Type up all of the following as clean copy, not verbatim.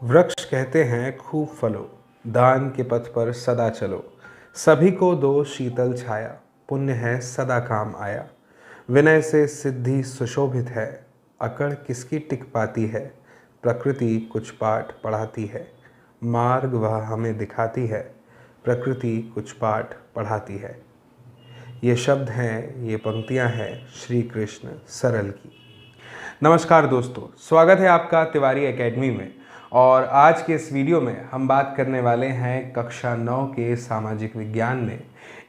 वृक्ष कहते हैं खूब फलो, दान के पथ पर सदा चलो। सभी को दो शीतल छाया, पुण्य है सदा काम आया। विनय से सिद्धि सुशोभित है, अकड़ किसकी टिक पाती है। प्रकृति कुछ पाठ पढ़ाती है, मार्ग वह हमें दिखाती है। प्रकृति कुछ पाठ पढ़ाती है। ये शब्द हैं, ये पंक्तियां हैं श्री कृष्ण सरल की। नमस्कार दोस्तों, स्वागत है आपका तिवारी एकेडमी में। और आज के इस वीडियो में हम बात करने वाले हैं कक्षा 9 के सामाजिक विज्ञान में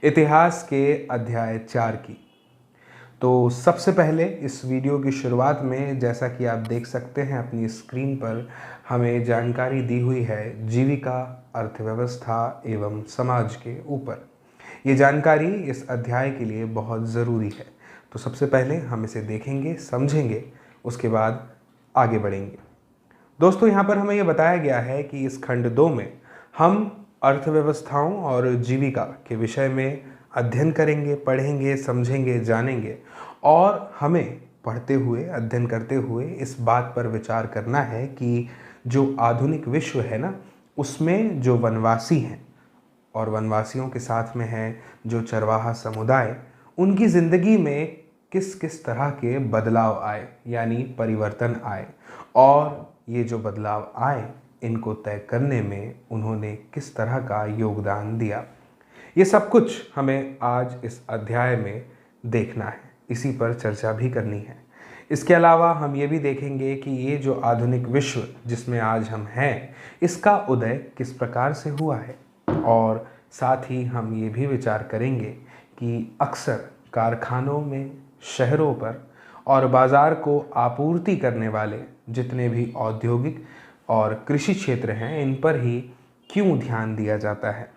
इतिहास के अध्याय 4 की। तो सबसे पहले इस वीडियो की शुरुआत में, जैसा कि आप देख सकते हैं अपनी स्क्रीन पर, हमें जानकारी दी हुई है जीविका, अर्थव्यवस्था एवं समाज के ऊपर। ये जानकारी इस अध्याय के लिए बहुत ज़रूरी है। तो सबसे पहले हम इसे देखेंगे, समझेंगे, उसके बाद आगे बढ़ेंगे। दोस्तों, यहाँ पर हमें यह बताया गया है कि इस खंड 2 में हम अर्थव्यवस्थाओं और जीविका के विषय में अध्ययन करेंगे, पढ़ेंगे, समझेंगे, जानेंगे। और हमें पढ़ते हुए, अध्ययन करते हुए इस बात पर विचार करना है कि जो आधुनिक विश्व है ना, उसमें जो वनवासी हैं और वनवासियों के साथ में है जो चरवाहा समुदाय, उनकी ज़िंदगी में किस किस तरह के बदलाव आए, यानी परिवर्तन आए, और ये जो बदलाव आए इनको तय करने में उन्होंने किस तरह का योगदान दिया। ये सब कुछ हमें आज इस अध्याय में देखना है, इसी पर चर्चा भी करनी है। इसके अलावा हम ये भी देखेंगे कि ये जो आधुनिक विश्व जिसमें आज हम हैं, इसका उदय किस प्रकार से हुआ है। और साथ ही हम ये भी विचार करेंगे कि अक्सर कारखानों में, शहरों पर और बाज़ार को आपूर्ति करने वाले जितने भी औद्योगिक और कृषि क्षेत्र हैं, इन पर ही क्यों ध्यान दिया जाता है।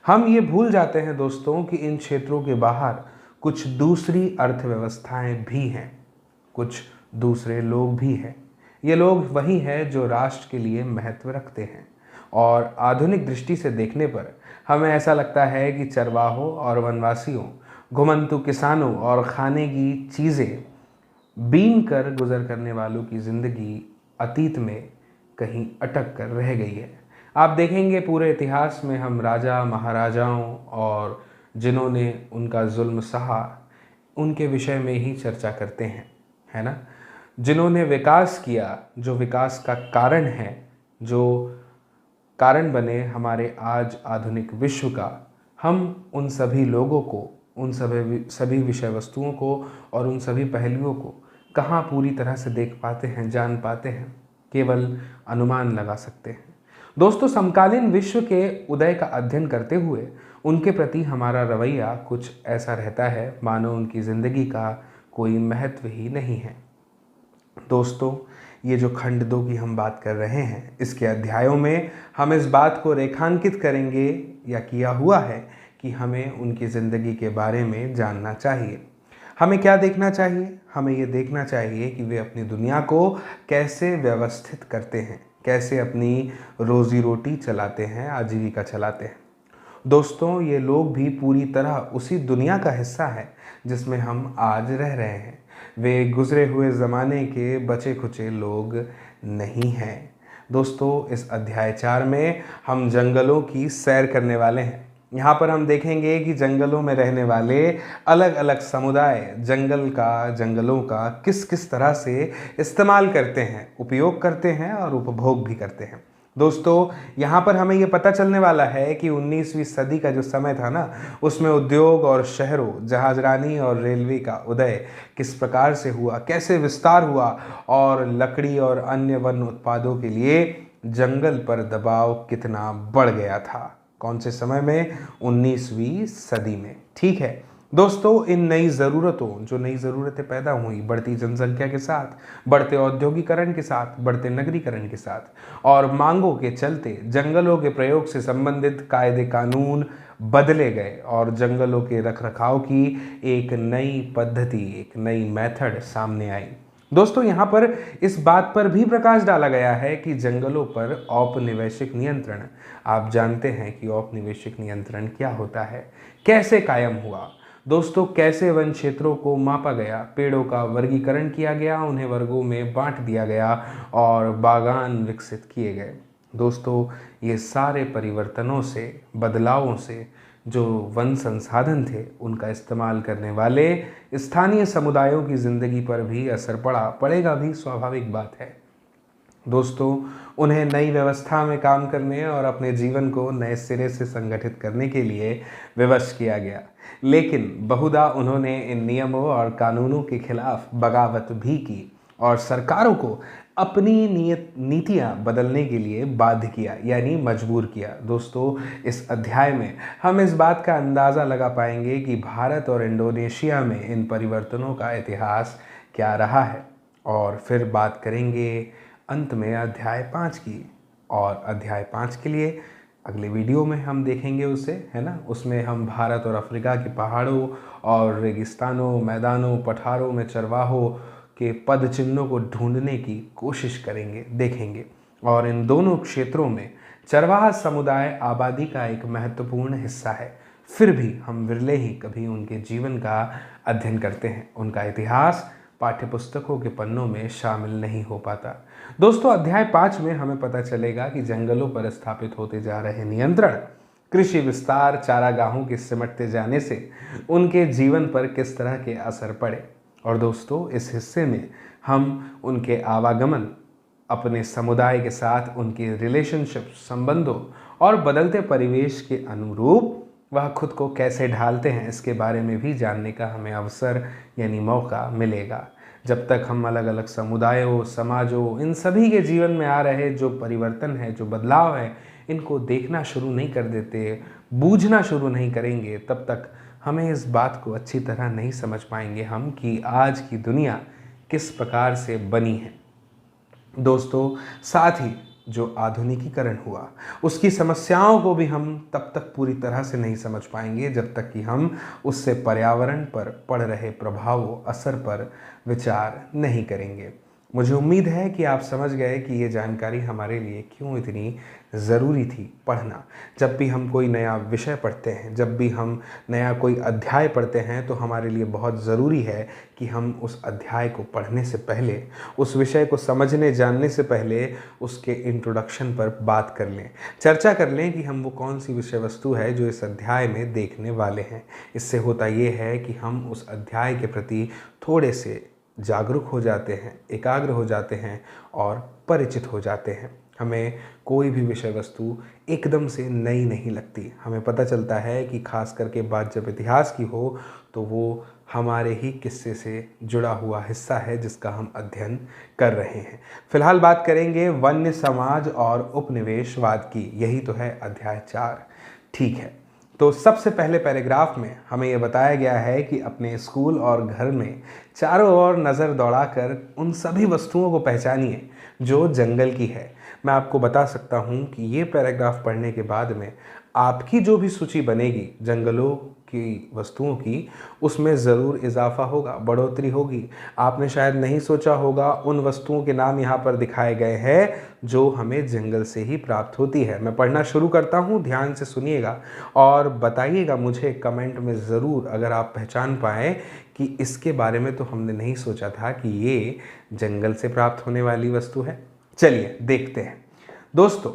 हम ये भूल जाते हैं दोस्तों कि इन क्षेत्रों के बाहर कुछ दूसरी अर्थव्यवस्थाएं भी हैं, कुछ दूसरे लोग भी हैं। ये लोग वही हैं जो राष्ट्र के लिए महत्व रखते हैं। और आधुनिक दृष्टि से देखने पर हमें ऐसा लगता है कि चरवाहों और वनवासियों, घुमंतू किसानों और खाने की चीज़ें बीन कर गुजर करने वालों की ज़िंदगी अतीत में कहीं अटक कर रह गई है। आप देखेंगे पूरे इतिहास में हम राजा महाराजाओं और जिन्होंने उनका जुल्म सहा, उनके विषय में ही चर्चा करते हैं, है ना। जिन्होंने विकास किया, जो विकास का कारण है, जो कारण बने हमारे आज आधुनिक विश्व का, हम उन सभी लोगों को, उन सभी विषय वस्तुओं को और उन सभी पहलुओं को कहाँ पूरी तरह से देख पाते हैं, जान पाते हैं, केवल अनुमान लगा सकते हैं। दोस्तों, समकालीन विश्व के उदय का अध्ययन करते हुए उनके प्रति हमारा रवैया कुछ ऐसा रहता है मानो उनकी ज़िंदगी का कोई महत्व ही नहीं है। दोस्तों, ये जो खंड 2 की हम बात कर रहे हैं, इसके अध्यायों में हम इस बात को रेखांकित करेंगे या किया हुआ है कि हमें उनकी ज़िंदगी के बारे में जानना चाहिए। हमें क्या देखना चाहिए? हमें ये देखना चाहिए कि वे अपनी दुनिया को कैसे व्यवस्थित करते हैं, कैसे अपनी रोज़ी रोटी चलाते हैं, आजीविका चलाते हैं। दोस्तों, ये लोग भी पूरी तरह उसी दुनिया का हिस्सा है जिसमें हम आज रह रहे हैं। वे गुज़रे हुए ज़माने के बचे खुचे लोग नहीं हैं। दोस्तों, इस अध्याय 4 में हम जंगलों की सैर करने वाले हैं। यहाँ पर हम देखेंगे कि जंगलों में रहने वाले अलग अलग समुदाय जंगलों का किस किस तरह से इस्तेमाल करते हैं, उपयोग करते हैं और उपभोग भी करते हैं। दोस्तों, यहाँ पर हमें ये पता चलने वाला है कि 19वीं सदी का जो समय था ना, उसमें उद्योग और शहरों, जहाजरानी और रेलवे का उदय किस प्रकार से हुआ, कैसे विस्तार हुआ, और लकड़ी और अन्य वन उत्पादों के लिए जंगल पर दबाव कितना बढ़ गया था। कौन से समय में? 19वीं सदी में। ठीक है दोस्तों, इन नई ज़रूरतों, जो नई ज़रूरतें पैदा हुई बढ़ती जनसंख्या के साथ, बढ़ते औद्योगिकरण के साथ, बढ़ते नगरीकरण के साथ और मांगों के चलते जंगलों के प्रयोग से संबंधित कायदे कानून बदले गए और जंगलों के रखरखाव की एक नई पद्धति, एक नई मेथड सामने आई। दोस्तों, यहाँ पर इस बात पर भी प्रकाश डाला गया है कि जंगलों पर औपनिवेशिक नियंत्रण, आप जानते हैं कि औपनिवेशिक नियंत्रण क्या होता है, कैसे कायम हुआ। दोस्तों, कैसे वन क्षेत्रों को मापा गया, पेड़ों का वर्गीकरण किया गया, उन्हें वर्गों में बांट दिया गया और बागान विकसित किए गए। दोस्तों, ये सारे परिवर्तनों से, बदलावों से जो वन संसाधन थे उनका इस्तेमाल करने वाले स्थानीय समुदायों की ज़िंदगी पर भी असर पड़ेगा भी, स्वाभाविक बात है। दोस्तों, उन्हें नई व्यवस्था में काम करने और अपने जीवन को नए सिरे से संगठित करने के लिए विवश किया गया, लेकिन बहुधा उन्होंने इन नियमों और कानूनों के खिलाफ बगावत भी की और सरकारों को अपनी नीतियाँ बदलने के लिए बाध्य किया, यानी मजबूर किया। दोस्तों, इस अध्याय में हम इस बात का अंदाज़ा लगा पाएंगे कि भारत और इंडोनेशिया में इन परिवर्तनों का इतिहास क्या रहा है, और फिर बात करेंगे अंत में अध्याय 5 की। और अध्याय 5 के लिए अगले वीडियो में हम देखेंगे उसे, है ना। उसमें हम भारत और अफ्रीका के पहाड़ों और रेगिस्तानों, मैदानों, पठारों में चरवाहों के पद चिन्हों को ढूंढने की कोशिश करेंगे, देखेंगे। और इन दोनों क्षेत्रों में चरवाहा समुदाय आबादी का एक महत्वपूर्ण हिस्सा है, फिर भी हम विरले ही कभी उनके जीवन का अध्ययन करते हैं। उनका इतिहास पाठ्यपुस्तकों के पन्नों में शामिल नहीं हो पाता। दोस्तों, अध्याय 5 में हमें पता चलेगा कि जंगलों पर स्थापित होते जा रहे नियंत्रण, कृषि विस्तार, चारागाहों के सिमटते जाने से उनके जीवन पर किस तरह के असर पड़े। और दोस्तों, इस हिस्से में हम उनके आवागमन, अपने समुदाय के साथ उनके रिलेशनशिप, संबंधों और बदलते परिवेश के अनुरूप वह खुद को कैसे ढालते हैं, इसके बारे में भी जानने का हमें अवसर यानी मौका मिलेगा। जब तक हम अलग अलग समुदायों, समाजों, इन सभी के जीवन में आ रहे जो परिवर्तन है, जो बदलाव है, इनको देखना शुरू नहीं कर देते, बूझना शुरू नहीं करेंगे, तब तक हमें इस बात को अच्छी तरह नहीं समझ पाएंगे हम कि आज की दुनिया किस प्रकार से बनी है। दोस्तों, साथ ही जो आधुनिकीकरण हुआ उसकी समस्याओं को भी हम तब तक पूरी तरह से नहीं समझ पाएंगे जब तक कि हम उससे पर्यावरण पर पड़ रहे प्रभावों, असर पर विचार नहीं करेंगे। मुझे उम्मीद है कि आप समझ गए कि ये जानकारी हमारे लिए क्यों इतनी ज़रूरी थी पढ़ना। जब भी हम कोई नया विषय पढ़ते हैं, जब भी हम नया कोई अध्याय पढ़ते हैं, तो हमारे लिए बहुत ज़रूरी है कि हम उस अध्याय को पढ़ने से पहले, उस विषय को समझने जानने से पहले उसके इंट्रोडक्शन पर बात कर लें, चर्चा कर लें कि हम वो कौन सी विषय वस्तु है जो इस अध्याय में देखने वाले हैं। इससे होता ये है कि हम उस अध्याय के प्रति थोड़े से जागरूक हो जाते हैं, एकाग्र हो जाते हैं और परिचित हो जाते हैं। हमें कोई भी विषय वस्तु एकदम से नई नहीं लगती। हमें पता चलता है कि खास करके बात जब इतिहास की हो तो वो हमारे ही किस्से से जुड़ा हुआ हिस्सा है जिसका हम अध्ययन कर रहे हैं। फिलहाल बात करेंगे वन्य समाज और उपनिवेशवाद की। यही तो है अध्याय 4। ठीक है, तो सबसे पहले पैराग्राफ में हमें यह बताया गया है कि अपने स्कूल और घर में चारों ओर नज़र दौड़ाकर उन सभी वस्तुओं को पहचानिए जो जंगल की है। मैं आपको बता सकता हूँ कि ये पैराग्राफ पढ़ने के बाद में आपकी जो भी सूची बनेगी जंगलों की वस्तुओं की, उसमें ज़रूर इजाफा होगा, बढ़ोतरी होगी। आपने शायद नहीं सोचा होगा उन वस्तुओं के नाम यहाँ पर दिखाए गए हैं जो हमें जंगल से ही प्राप्त होती है। मैं पढ़ना शुरू करता हूँ, ध्यान से सुनिएगा और बताइएगा मुझे कमेंट में ज़रूर अगर आप पहचान पाएँ कि इसके बारे में तो हमने नहीं सोचा था कि ये जंगल से प्राप्त होने वाली वस्तु है। चलिए देखते हैं। दोस्तों,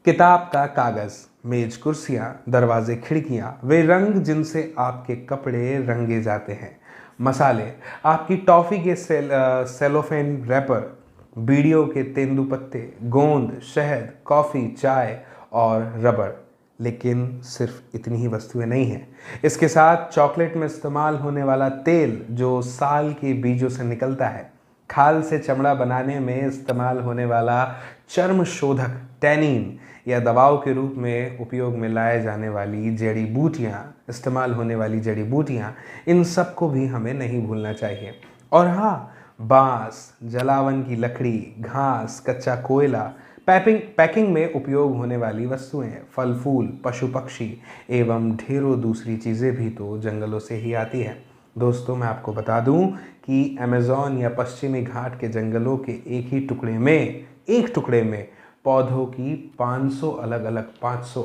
किताब का कागज़, मेज, कुर्सियाँ, दरवाजे, खिड़कियाँ, वे रंग जिनसे आपके कपड़े रंगे जाते हैं, मसाले, आपकी टॉफ़ी के सेलोफेन रैपर, बीड़ियों के तेंदुपत्ते, गोंद, शहद, कॉफ़ी, चाय और रबड़। लेकिन सिर्फ इतनी ही वस्तुएं नहीं हैं। इसके साथ चॉकलेट में इस्तेमाल होने वाला तेल जो साल के बीजों से निकलता है, खाल से चमड़ा बनाने में इस्तेमाल होने वाला चर्म शोधक टैनिन या दवाओं के रूप में उपयोग में लाए जाने वाली जड़ी बूटियाँ, इस्तेमाल होने वाली जड़ी बूटियाँ, इन सब को भी हमें नहीं भूलना चाहिए। और हाँ, बांस, जलावन की लकड़ी, घास, कच्चा कोयला, पैकिंग में उपयोग होने वाली वस्तुएं, फल फूल, पशु पक्षी एवं ढेरों दूसरी चीज़ें भी तो जंगलों से ही आती हैं। दोस्तों, मैं आपको बता दूं कि अमेज़न या पश्चिमी घाट के जंगलों के एक टुकड़े में पौधों की 500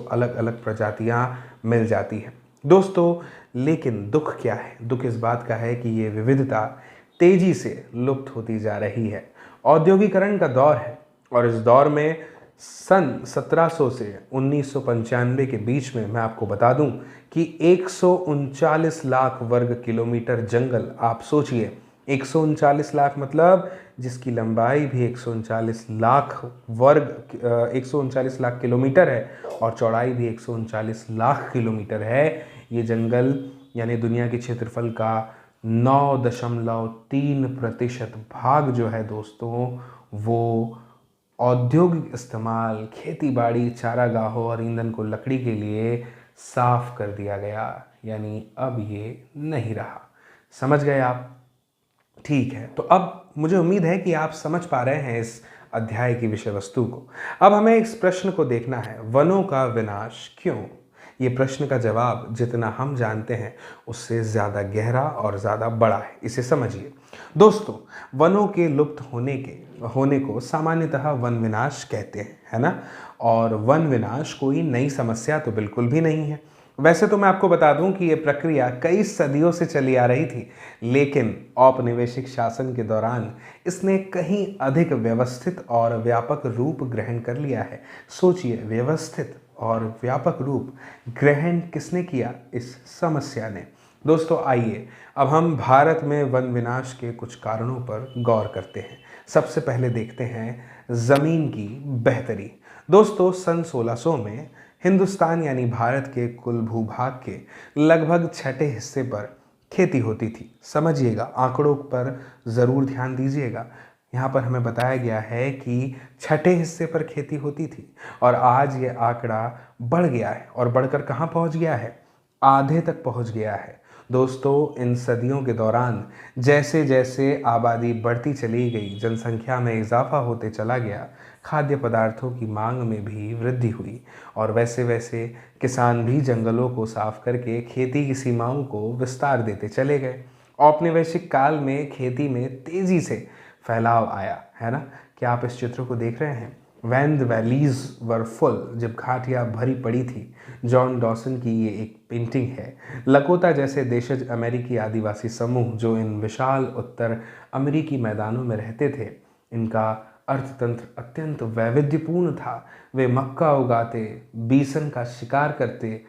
अलग अलग प्रजातियां मिल जाती हैं। दोस्तों, लेकिन दुख क्या है? दुख इस बात का है कि ये विविधता तेजी से लुप्त होती जा रही है। औद्योगिकरण का दौर है और इस दौर में सन 1700 से 1995 के बीच में मैं आपको बता दूं कि 139 लाख वर्ग किलोमीटर जंगल, आप सोचिए 139 लाख मतलब जिसकी लंबाई भी 139 लाख वर्ग 139 लाख किलोमीटर है और चौड़ाई भी 139 लाख किलोमीटर है। ये जंगल यानी दुनिया के क्षेत्रफल का 9.3% भाग जो है दोस्तों, वो औद्योगिक इस्तेमाल, खेती बाड़ी, चारागाहों और ईंधन को लकड़ी के लिए साफ कर दिया गया, यानी अब ये नहीं रहा। समझ गए आप? ठीक है, तो अब मुझे उम्मीद है कि आप समझ पा रहे हैं इस अध्याय की विषय वस्तु को। अब हमें इस प्रश्न को देखना है, वनों का विनाश क्यों? ये प्रश्न का जवाब जितना हम जानते हैं उससे ज़्यादा गहरा और ज़्यादा बड़ा है, इसे समझिए। दोस्तों, वनों के लुप्त होने को सामान्यतः वन विनाश कहते हैं, है ना? और वन विनाश कोई नई समस्या तो बिल्कुल भी नहीं है। वैसे तो मैं आपको बता दूं कि ये प्रक्रिया कई सदियों से चली आ रही थी, लेकिन औपनिवेशिक शासन के दौरान इसने कहीं अधिक व्यवस्थित और व्यापक रूप ग्रहण कर लिया है। सोचिए, व्यवस्थित और व्यापक रूप ग्रहण किसने किया? इस समस्या ने। दोस्तों, आइए अब हम भारत में वन विनाश के कुछ कारणों पर गौर करते हैं। सबसे पहले देखते हैं ज़मीन की बेहतरी। दोस्तों, सन 1600 में हिंदुस्तान यानी भारत के कुल भूभाग के लगभग छठे हिस्से पर खेती होती थी। समझिएगा, आंकड़ों पर ज़रूर ध्यान दीजिएगा। यहाँ पर हमें बताया गया है कि छठे हिस्से पर खेती होती थी और आज ये आंकड़ा बढ़ गया है और बढ़कर कहाँ पहुँच गया है? आधे तक पहुँच गया है। दोस्तों, इन सदियों के दौरान जैसे जैसे आबादी बढ़ती चली गई, जनसंख्या में इजाफा होते चला गया, खाद्य पदार्थों की मांग में भी वृद्धि हुई और वैसे वैसे किसान भी जंगलों को साफ करके खेती की सीमाओं को विस्तार देते चले गए। औपनिवेशिक काल में खेती में तेजी से फैलाव आया, है ना? क्या आप इस चित्र को देख रहे हैं? When the valleys were full, जब घाटियाँ भरी पड़ी थी। जॉन डॉसन की ये एक पेंटिंग है। लकोता जैसे देशज अमेरिकी आदिवासी समूह जो इन विशाल उत्तर अमेरिकी मैदानों में रहते थे, इनका अर्थतंत्र अत्यंत वैविध्यपूर्ण था। वे मक्का उगाते, बीसन का शिकार करते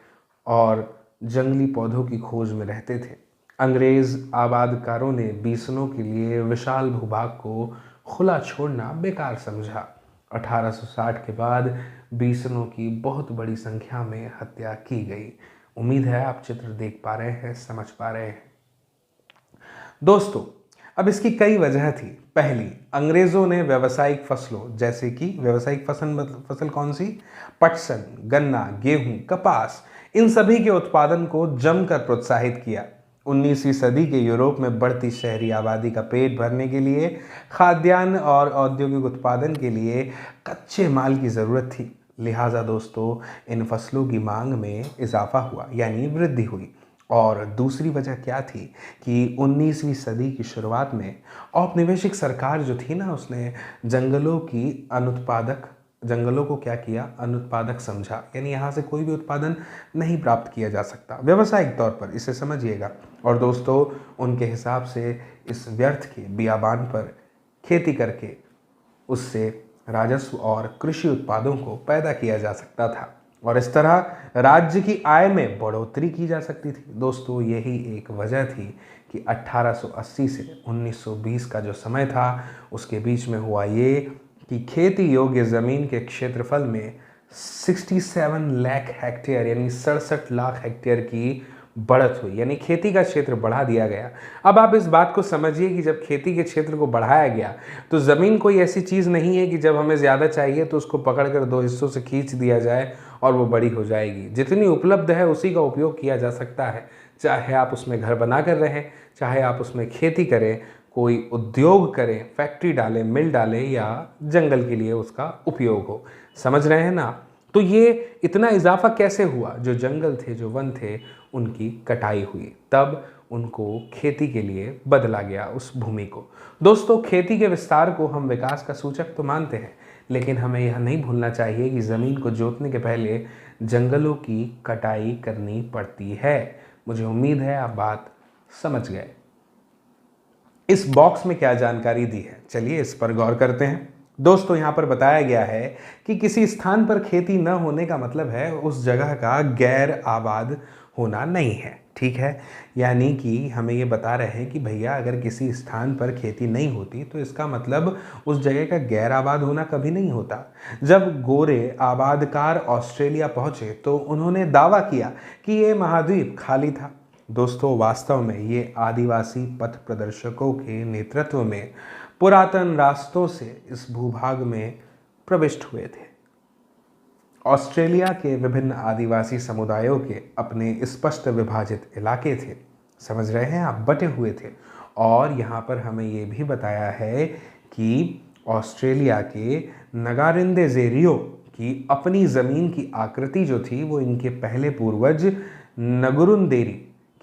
और जंगली पौधों की खोज में रहते थे। अंग्रेज आबादकारों ने बीसनों के लिए विशाल भूभाग को खुला छोड़ना बेकार समझा। 1860 के बाद बीसनों की बहुत बड़ी संख्या में हत्या की गई। उम्मीद है आप चित्र देख पा रहे हैं, समझ पा रहे हैं। दोस्तों, अब इसकी कई वजह थी। पहली, अंग्रेजों ने व्यावसायिक फसलों, जैसे कि व्यावसायिक फसल कौन सी? पटसन, गन्ना, गेहूं, कपास, इन सभी के उत्पादन को जमकर प्रोत्साहित किया। 19वीं सदी के यूरोप में बढ़ती शहरी आबादी का पेट भरने के लिए खाद्यान्न और औद्योगिक उत्पादन के लिए कच्चे माल की ज़रूरत थी। लिहाजा दोस्तों, इन फसलों की मांग में इजाफा हुआ, यानी वृद्धि हुई। और दूसरी वजह क्या थी कि 19वीं सदी की शुरुआत में औपनिवेशिक सरकार जो थी ना, उसने जंगलों को क्या किया? अनुत्पादक समझा, यानी यहाँ से कोई भी उत्पादन नहीं प्राप्त किया जा सकता व्यावसायिक तौर पर, इसे समझिएगा। और दोस्तों, उनके हिसाब से इस व्यर्थ के बियाबान पर खेती करके उससे राजस्व और कृषि उत्पादों को पैदा किया जा सकता था और इस तरह राज्य की आय में बढ़ोतरी की जा सकती थी। दोस्तों, यही एक वजह थी कि 1880 से 1920 का जो समय था, उसके बीच में हुआ ये कि खेती योग्य ज़मीन के क्षेत्रफल में 67 लाख हेक्टेयर यानी 67 लाख हेक्टेयर की बढ़त हुई, यानी खेती का क्षेत्र बढ़ा दिया गया। अब आप इस बात को समझिए कि जब खेती के क्षेत्र को बढ़ाया गया तो ज़मीन कोई ऐसी चीज़ नहीं है कि जब हमें ज़्यादा चाहिए तो उसको पकड़कर दो हिस्सों से खींच दिया जाए और वो बड़ी हो जाएगी। जितनी उपलब्ध है उसी का उपयोग किया जा सकता है, चाहे आप उसमें घर बना कर रहें, चाहे आप उसमें खेती करें, कोई उद्योग करें, फैक्ट्री डालें, मिल डालें या जंगल के लिए उसका उपयोग हो। समझ रहे हैं ना? तो ये इतना इजाफा कैसे हुआ? जो जंगल थे, जो वन थे, उनकी कटाई हुई, तब उनको खेती के लिए बदला गया उस भूमि को। दोस्तों, खेती के विस्तार को हम विकास का सूचक तो मानते हैं, लेकिन हमें यह नहीं भूलना चाहिए कि ज़मीन को जोतने के पहले जंगलों की कटाई करनी पड़ती है। मुझे उम्मीद है आप बात समझ गए। इस बॉक्स में क्या जानकारी दी है, चलिए इस पर गौर करते हैं। दोस्तों यहाँ पर बताया गया है कि किसी स्थान पर खेती न होने का मतलब है उस जगह का गैर आबाद होना नहीं है। ठीक है, यानी कि हमें ये बता रहे हैं कि भैया अगर किसी स्थान पर खेती नहीं होती तो इसका मतलब उस जगह का गैर आबाद होना कभी नहीं होता। जब गोरे आबादकार ऑस्ट्रेलिया पहुंचे तो उन्होंने दावा किया कि ये महाद्वीप खाली था। दोस्तों वास्तव में ये आदिवासी पथ प्रदर्शकों के नेतृत्व में पुरातन रास्तों से इस भूभाग में प्रविष्ट हुए थे। ऑस्ट्रेलिया के विभिन्न आदिवासी समुदायों के अपने स्पष्ट विभाजित इलाके थे, समझ रहे हैं आप, बटे हुए थे। और यहाँ पर हमें ये भी बताया है कि ऑस्ट्रेलिया के नगारिंदेजेरियो की अपनी ज़मीन की आकृति जो थी वो इनके पहले पूर्वज नगुरुंदेरी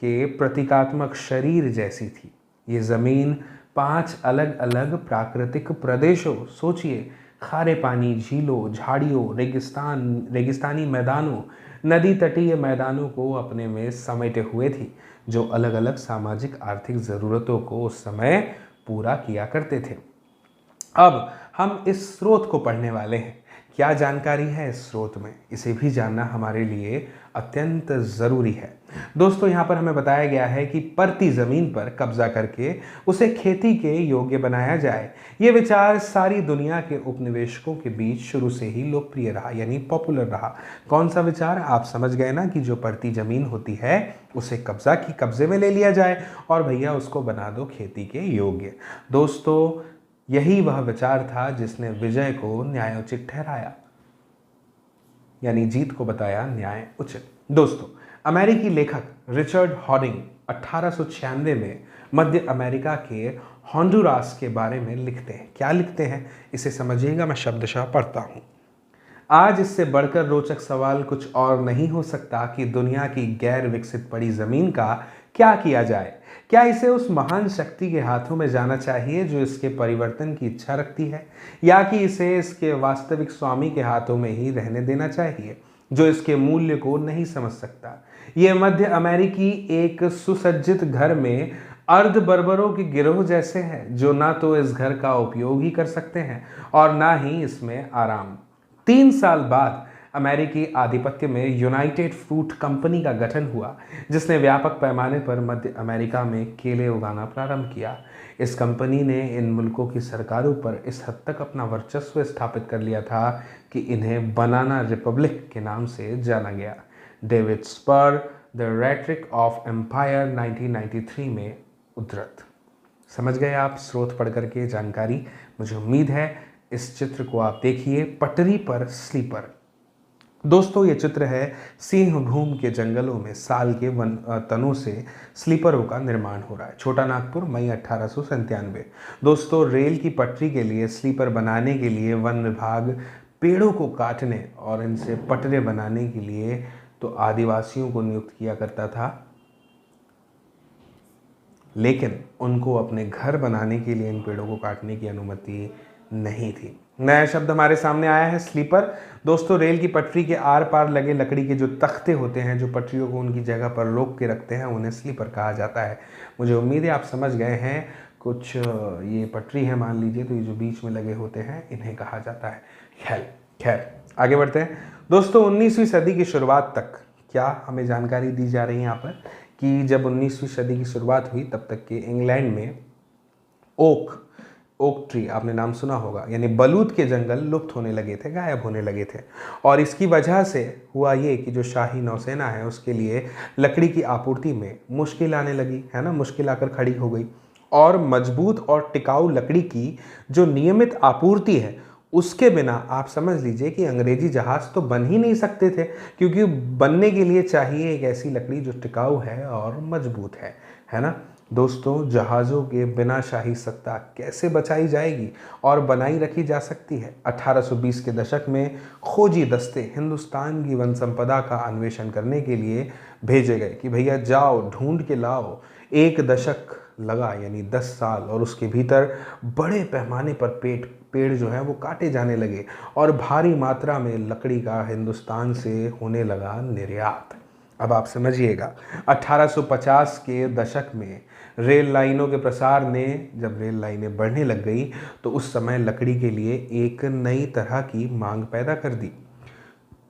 के प्रतीकात्मक शरीर जैसी थी। ये ज़मीन 5 अलग अलग प्राकृतिक प्रदेशों, सोचिए, खारे पानी, झीलों, झाड़ियों, रेगिस्तानी मैदानों, नदी तटीय मैदानों को अपने में समेटे हुए थी, जो अलग अलग सामाजिक आर्थिक ज़रूरतों को उस समय पूरा किया करते थे। अब हम इस स्रोत को पढ़ने वाले हैं। क्या जानकारी है इस स्रोत में, इसे भी जानना हमारे लिए अत्यंत ज़रूरी है। दोस्तों यहाँ पर हमें बताया गया है कि परती ज़मीन पर कब्जा करके उसे खेती के योग्य बनाया जाए। ये विचार सारी दुनिया के उपनिवेशकों के बीच शुरू से ही लोकप्रिय रहा, यानी पॉपुलर रहा। कौन सा विचार, आप समझ गए ना, कि जो परती ज़मीन होती है उसे कब्जे में ले लिया जाए और भैया उसको बना दो खेती के योग्य। दोस्तों यही वह विचार था जिसने विजय को न्यायोचित ठहराया, यानी जीत को बताया न्याय उचित। दोस्तों अमेरिकी लेखक रिचर्ड हॉडिंग 1896 में मध्य अमेरिका के होंडुरास के बारे में लिखते हैं। क्या लिखते हैं इसे समझिएगा, मैं शब्दशः पढ़ता हूँ। आज इससे बढ़कर रोचक सवाल कुछ और नहीं हो सकता कि दुनिया की गैर विकसित पड़ी जमीन का क्या किया जाए। क्या इसे उस महान शक्ति के हाथों में जाना चाहिए जो इसके परिवर्तन की इच्छा रखती है, या कि इसे इसके वास्तविक स्वामी के हाथों में ही रहने देना चाहिए जो इसके मूल्य को नहीं समझ सकता। ये मध्य अमेरिकी एक सुसज्जित घर में अर्ध बर्बरों के गिरोह जैसे हैं जो ना तो इस घर का उपयोग ही कर सकते हैं और ना ही इसमें आराम। 3 साल बाद अमेरिकी आधिपत्य में यूनाइटेड फ्रूट कंपनी का गठन हुआ, जिसने व्यापक पैमाने पर मध्य अमेरिका में केले उगाना प्रारंभ किया। इस कंपनी ने इन मुल्कों की सरकारों पर इस हद तक अपना वर्चस्व स्थापित कर लिया था कि इन्हें बनाना रिपब्लिक के नाम से जाना गया। David Spurr the Rhetoric of Empire 1993 में उद्धृत। समझ गए आप स्रोत पढ़ करके जानकारी। मुझे उम्मीद है इस चित्र को आप देखिए, पटरी पर स्लीपर। दोस्तों ये चित्र है सिंहभूम के जंगलों में साल के वन तनों से स्लीपरों का निर्माण हो रहा है। छोटा नागपुर, मई 1897। दोस्तों रेल की पटरी के लिए स्लीपर बनाने के लिए वन विभाग पेड़ों को काटने और इनसे पटरे बनाने के लिए तो आदिवासियों को नियुक्त किया करता था, लेकिन उनको अपने घर बनाने के लिए इन पेड़ों को काटने की अनुमति नहीं थी। नया शब्द हमारे सामने आया है, स्लीपर। दोस्तों रेल की पटरी के आर पार लगे लकड़ी के जो तख्ते होते हैं जो पटरियों को उनकी जगह पर रोक के रखते हैं, उन्हें स्लीपर कहा जाता है। मुझे उम्मीद है आप समझ गए हैं। कुछ ये पटरी है मान लीजिए, तो ये जो बीच में लगे होते हैं इन्हें कहा जाता है। खैर आगे बढ़ते हैं। दोस्तों 19वीं सदी की शुरुआत तक क्या हमें जानकारी दी जा रही है यहाँ पर कि जब 19वीं सदी की शुरुआत हुई तब तक के इंग्लैंड में ओक ट्री, आपने नाम सुना होगा, यानी बलूत के जंगल लुप्त होने लगे थे, गायब होने लगे थे। और इसकी वजह से हुआ ये कि जो शाही नौसेना है उसके लिए लकड़ी की आपूर्ति में मुश्किल आने लगी, है ना, मुश्किल आकर खड़ी हो गई। और मजबूत और टिकाऊ लकड़ी की जो नियमित आपूर्ति है उसके बिना आप समझ लीजिए कि अंग्रेजी जहाज़ तो बन ही नहीं सकते थे, क्योंकि बनने के लिए चाहिए एक ऐसी लकड़ी जो टिकाऊ है और मजबूत है ना। दोस्तों जहाज़ों के बिना शाही सत्ता कैसे बचाई जाएगी और बनाई रखी जा सकती है। 1820 के दशक में खोजी दस्ते हिंदुस्तान की वन संपदा का अन्वेषण करने के लिए भेजे गए कि भैया जाओ ढूंढ के लाओ। 1 दशक लगा, यानी 10 साल, और उसके भीतर बड़े पैमाने पर पेड़ जो है वो काटे जाने लगे और भारी मात्रा में लकड़ी का हिंदुस्तान से होने लगा निर्यात। अब आप समझिएगा, 1850 के दशक में रेल लाइनों के प्रसार ने, जब रेल लाइनें बढ़ने लग गई तो उस समय लकड़ी के लिए एक नई तरह की मांग पैदा कर दी।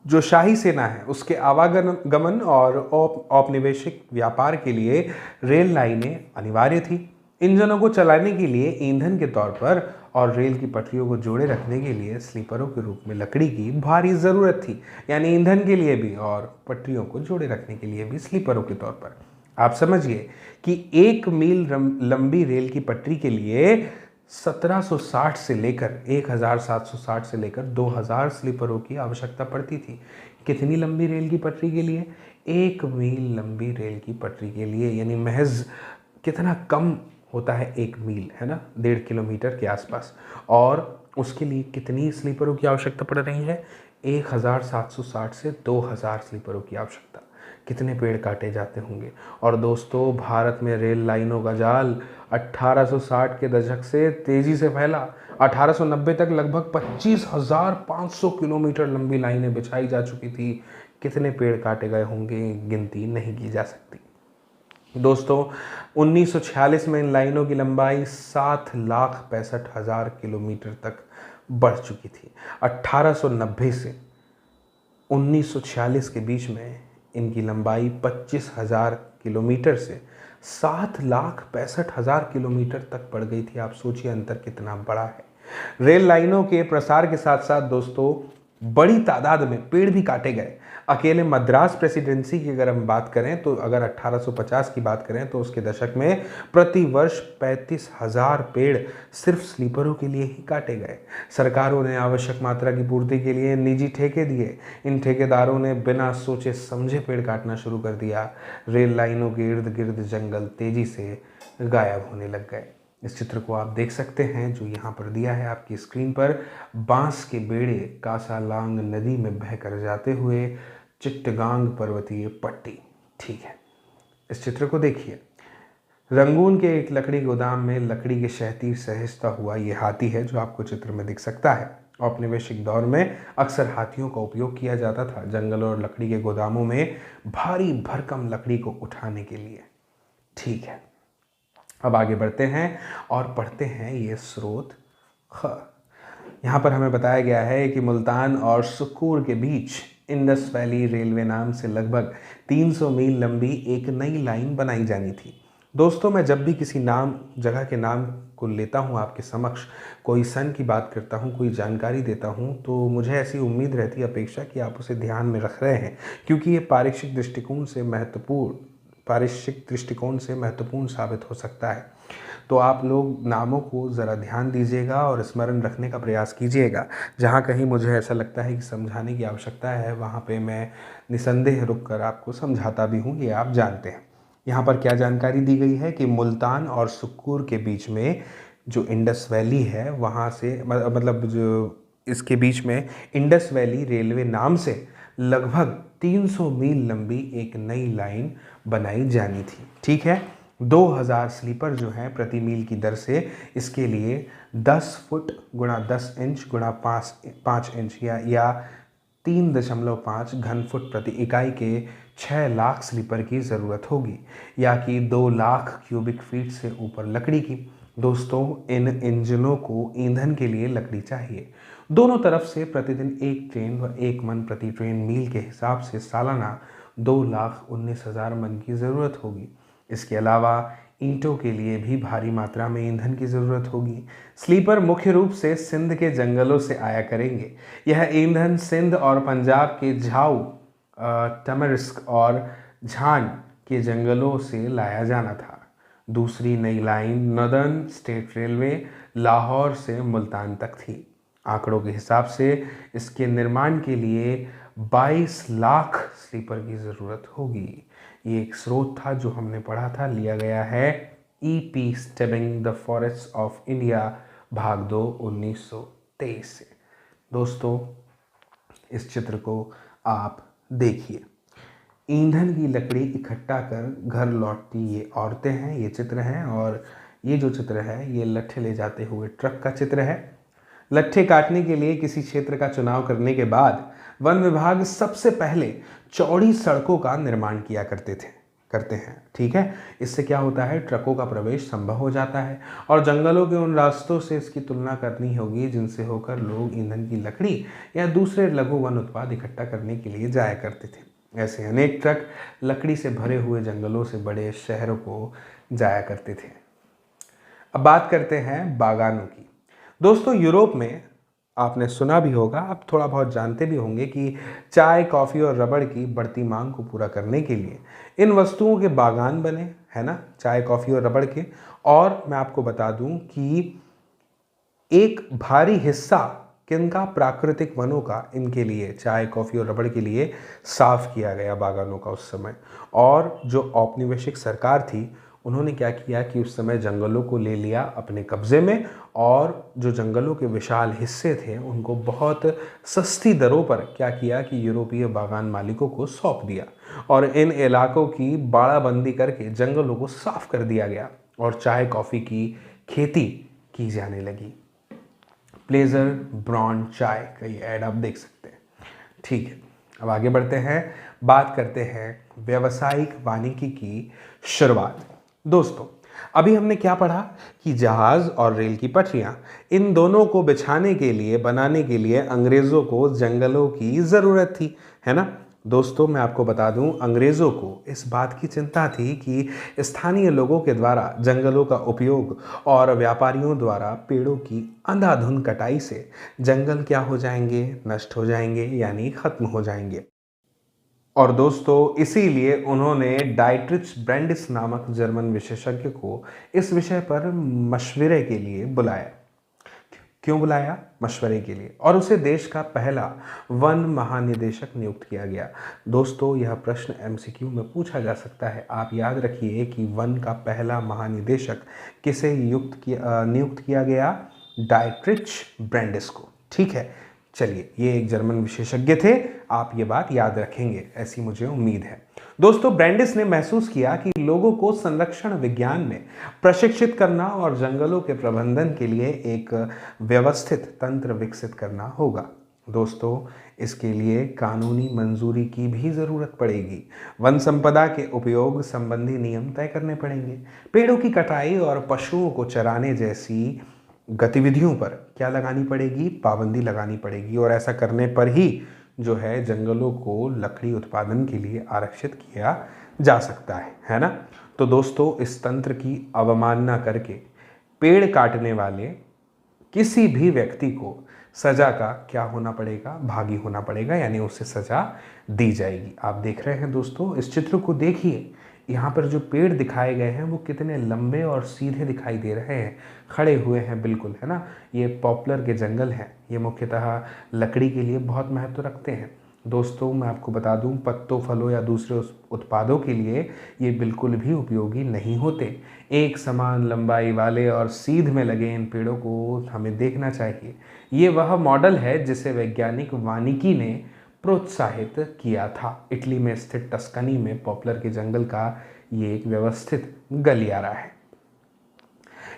जो शाही सेना है उसके आवागमन और औपनिवेशिक व्यापार के लिए रेल लाइनें अनिवार्य थी। इंजनों को चलाने के लिए ईंधन के तौर पर और रेल की पटरियों को जोड़े रखने के लिए स्लीपरों के रूप में लकड़ी की भारी ज़रूरत थी, यानी ईंधन के लिए भी और पटरियों को जोड़े रखने के लिए भी स्लीपरों के तौर पर। आप समझिए कि 1 मील लंबी रेल की पटरी के लिए 1760 से लेकर 1760 से लेकर 2000 स्लीपरों की आवश्यकता पड़ती थी। कितनी लंबी रेल की पटरी के लिए? 1 मील लंबी रेल की पटरी के लिए, यानी महज कितना कम होता है 1 मील, है ना, 1.5 किलोमीटर के आसपास। और उसके लिए कितनी स्लीपरों की आवश्यकता पड़ रही है? 1760 से 2000 स्लीपरों की आवश्यकता। कितने पेड़ काटे जाते होंगे। और दोस्तों, भारत में रेल लाइनों का जाल 1860 के दशक से तेजी से फैला। 1890 तक लगभग 25,500 किलोमीटर लंबी लाइनें बिछाई जा चुकी थी। कितने पेड़ काटे गए होंगे, गिनती नहीं की जा सकती। दोस्तों, 1946 में इन लाइनों की लंबाई 7,65,000 किलोमीटर तक बढ़ चुकी थी। 1890 से 1946 के बीच में इनकी लंबाई 25,000 किलोमीटर से 7,65,000 किलोमीटर तक बढ़ गई थी। आप सोचिए अंतर कितना बड़ा है। रेल लाइनों के प्रसार के साथ साथ दोस्तों, बड़ी तादाद में पेड़ भी काटे गए। अकेले मद्रास प्रेसिडेंसी की अगर हम बात करें तो, अगर 1850 की बात करें तो उसके दशक में प्रति वर्ष 35,000 पेड़ सिर्फ स्लीपरों के लिए ही काटे गए। सरकारों ने आवश्यक मात्रा की पूर्ति के लिए निजी ठेके दिए। इन ठेकेदारों ने बिना सोचे समझे पेड़ काटना शुरू कर दिया। रेल लाइनों के इर्द गिर्द जंगल तेजी से गायब होने लग गए। इस चित्र को आप देख सकते हैं जो यहाँ पर दिया है आपकी स्क्रीन पर। बांस के बेड़े कासालांग नदी में बहकर जाते हुए चिट्टगांग पर्वतीय पट्टी। ठीक है, इस चित्र को देखिए। रंगून के एक लकड़ी गोदाम में लकड़ी के शहतीर सहेजता हुआ ये हाथी है जो आपको चित्र में दिख सकता है। औपनिवेशिक दौर में अक्सर हाथियों का उपयोग किया जाता था जंगलों और लकड़ी के गोदामों में भारी भरकम लकड़ी को उठाने के लिए। ठीक है, अब आगे बढ़ते हैं और पढ़ते हैं ये स्रोत ख। यहाँ पर हमें बताया गया है कि मुल्तान और सुक्कूर के बीच इंडस वैली रेलवे नाम से लगभग 300 मील लंबी एक नई लाइन बनाई जानी थी। दोस्तों, मैं जब भी किसी जगह के नाम को लेता हूँ आपके समक्ष, कोई सन की बात करता हूँ, कोई जानकारी देता हूँ, तो मुझे ऐसी उम्मीद रहती है, अपेक्षा कि आप उसे ध्यान में रख रहे हैं, क्योंकि ये पारिस्थितिक दृष्टिकोण से महत्वपूर्ण साबित हो सकता है। तो आप लोग नामों को ज़रा ध्यान दीजिएगा और स्मरण रखने का प्रयास कीजिएगा। जहाँ कहीं मुझे ऐसा लगता है कि समझाने की आवश्यकता है, वहाँ पे मैं निसंदेह रुक कर आपको समझाता भी हूँ, ये आप जानते हैं। यहाँ पर क्या जानकारी दी गई है कि मुल्तान और सुक्कूर के बीच में जो इंडस वैली है, वहाँ से मतलब जो इसके बीच में इंडस वैली रेलवे नाम से लगभग 300 मील लंबी एक नई लाइन बनाई जानी थी। ठीक है, 2000 स्लीपर जो हैं प्रति मील की दर से इसके लिए 10 फुट गुणा 10 इंच गुणा 5 इंच या 3.5 घन फुट प्रति इकाई के 6 लाख स्लीपर की ज़रूरत होगी, या कि 2 लाख क्यूबिक फीट से ऊपर लकड़ी की। दोस्तों, इन इंजनों को ईंधन के लिए लकड़ी चाहिए। दोनों तरफ से प्रतिदिन एक ट्रेन व 1 मन प्रति ट्रेन मील के हिसाब से सालाना 2,19,000 मन की ज़रूरत होगी। इसके अलावा ईंटों के लिए भी भारी मात्रा में ईंधन की ज़रूरत होगी। स्लीपर मुख्य रूप से सिंध के जंगलों से आया करेंगे। यह ईंधन सिंध और पंजाब के झाऊ, तमरिस्क और झान के जंगलों से लाया जाना था। दूसरी नई line northern state railway Lahore से मुल्तान तक थी। आंकड़ों के हिसाब से इसके निर्माण के लिए 22 लाख स्लीपर की ज़रूरत होगी। ये एक स्रोत था जो हमने पढ़ा था, लिया गया है E.P. Stabbing the forest of India भाग 2 1923 से। दोस्तों, इस चित्र को आप देखिए। ईंधन की लकड़ी इकट्ठा कर घर लौटती ये औरतें हैं, ये चित्र हैं। और ये जो चित्र है ये लट्ठे ले जाते हुए ट्रक का चित्र है। लट्ठे काटने के लिए किसी क्षेत्र का चुनाव करने के बाद वन विभाग सबसे पहले चौड़ी सड़कों का निर्माण किया करते हैं। ठीक है, इससे क्या होता है, ट्रकों का प्रवेश संभव हो जाता है और जंगलों के उन रास्तों से इसकी तुलना करनी होगी जिनसे होकर लोग ईंधन की लकड़ी या दूसरे लघु वन उत्पाद इकट्ठा करने के लिए जाया करते थे। ऐसे अनेक ट्रक लकड़ी से भरे हुए जंगलों से बड़े शहरों को जाया करते थे। अब बात करते हैं बागानों की। दोस्तों, यूरोप में आपने सुना भी होगा, आप थोड़ा बहुत जानते भी होंगे कि चाय, कॉफ़ी और रबड़ की बढ़ती मांग को पूरा करने के लिए इन वस्तुओं के बागान बने, है ना, चाय, कॉफ़ी और रबड़ के। और मैं आपको बता दूं कि एक भारी हिस्सा किनका, प्राकृतिक वनों का, इनके लिए, चाय, कॉफ़ी और रबड़ के लिए साफ किया गया बागानों का उस समय। और जो औपनिवेशिक सरकार थी उन्होंने क्या किया कि उस समय जंगलों को ले लिया अपने कब्जे में और जो जंगलों के विशाल हिस्से थे उनको बहुत सस्ती दरों पर क्या किया कि यूरोपीय बागान मालिकों को सौंप दिया और इन इलाकों की बाड़ाबंदी करके जंगलों को साफ कर दिया गया और चाय, कॉफ़ी की खेती की जाने लगी। प्लेजर ब्रांड चाय का ये ऐड आप देख सकते हैं। ठीक है, अब आगे बढ़ते हैं, बात करते हैं व्यावसायिक वानिकी की शुरुआत। दोस्तों, अभी हमने क्या पढ़ा कि जहाज और रेल की पटरियां, इन दोनों को बिछाने के लिए, बनाने के लिए अंग्रेज़ों को जंगलों की ज़रूरत थी, है ना। दोस्तों, मैं आपको बता दूं, अंग्रेज़ों को इस बात की चिंता थी कि स्थानीय लोगों के द्वारा जंगलों का उपयोग और व्यापारियों द्वारा पेड़ों की अंधाधुंध कटाई से जंगल क्या हो जाएंगे, नष्ट हो जाएंगे, यानी ख़त्म हो जाएंगे। और दोस्तों, इसीलिए उन्होंने डाइट्रिच ब्रेंडिस नामक जर्मन विशेषज्ञ को इस विषय पर मशवरे के लिए बुलाया। क्यों बुलाया? मशवरे के लिए। और उसे देश का पहला वन महानिदेशक नियुक्त किया गया। दोस्तों, यह प्रश्न एमसीक्यू में पूछा जा सकता है। आप याद रखिए कि वन का पहला महानिदेशक किसे नियुक्त किया गया? डाइट्रिच ब्रेंडिस को। ठीक है, चलिए, ये एक जर्मन विशेषज्ञ थे, आप ये बात याद रखेंगे, ऐसी मुझे उम्मीद है। दोस्तों, ब्रेंडिस ने महसूस किया कि लोगों को संरक्षण विज्ञान में प्रशिक्षित करना और जंगलों के प्रबंधन के लिए एक व्यवस्थित तंत्र विकसित करना होगा। दोस्तों, इसके लिए कानूनी मंजूरी की भी ज़रूरत पड़ेगी। वन संपदा के उपयोग संबंधी नियम तय करने पड़ेंगे। पेड़ों की कटाई और पशुओं को चराने जैसी गतिविधियों पर क्या लगानी पड़ेगी? पाबंदी लगानी पड़ेगी। और ऐसा करने पर ही जो है जंगलों को लकड़ी उत्पादन के लिए आरक्षित किया जा सकता है ना। तो दोस्तों, इस तंत्र की अवमानना करके पेड़ काटने वाले किसी भी व्यक्ति को सजा का क्या होना पड़ेगा? भागी होना पड़ेगा, यानी उसे सजा दी जाएगी। आप देख रहे हैं दोस्तों, इस चित्र को देखिए, यहाँ पर जो पेड़ दिखाए गए हैं वो कितने लंबे और सीधे दिखाई दे रहे हैं, खड़े हुए हैं बिल्कुल, है ना। ये पॉपुलर के जंगल हैं, ये मुख्यतः लकड़ी के लिए बहुत महत्व रखते हैं। दोस्तों, मैं आपको बता दूं, पत्तों, फलों या दूसरे उत्पादों के लिए ये बिल्कुल भी उपयोगी नहीं होते। एक समान लंबाई वाले और सीध में लगे इन पेड़ों को हमें देखना चाहिए। ये वह मॉडल है जिसे वैज्ञानिक वानिकी ने प्रोत्साहित किया था। इटली में स्थित टस्कनी में पॉपुलर के जंगल का ये एक व्यवस्थित गलियारा है।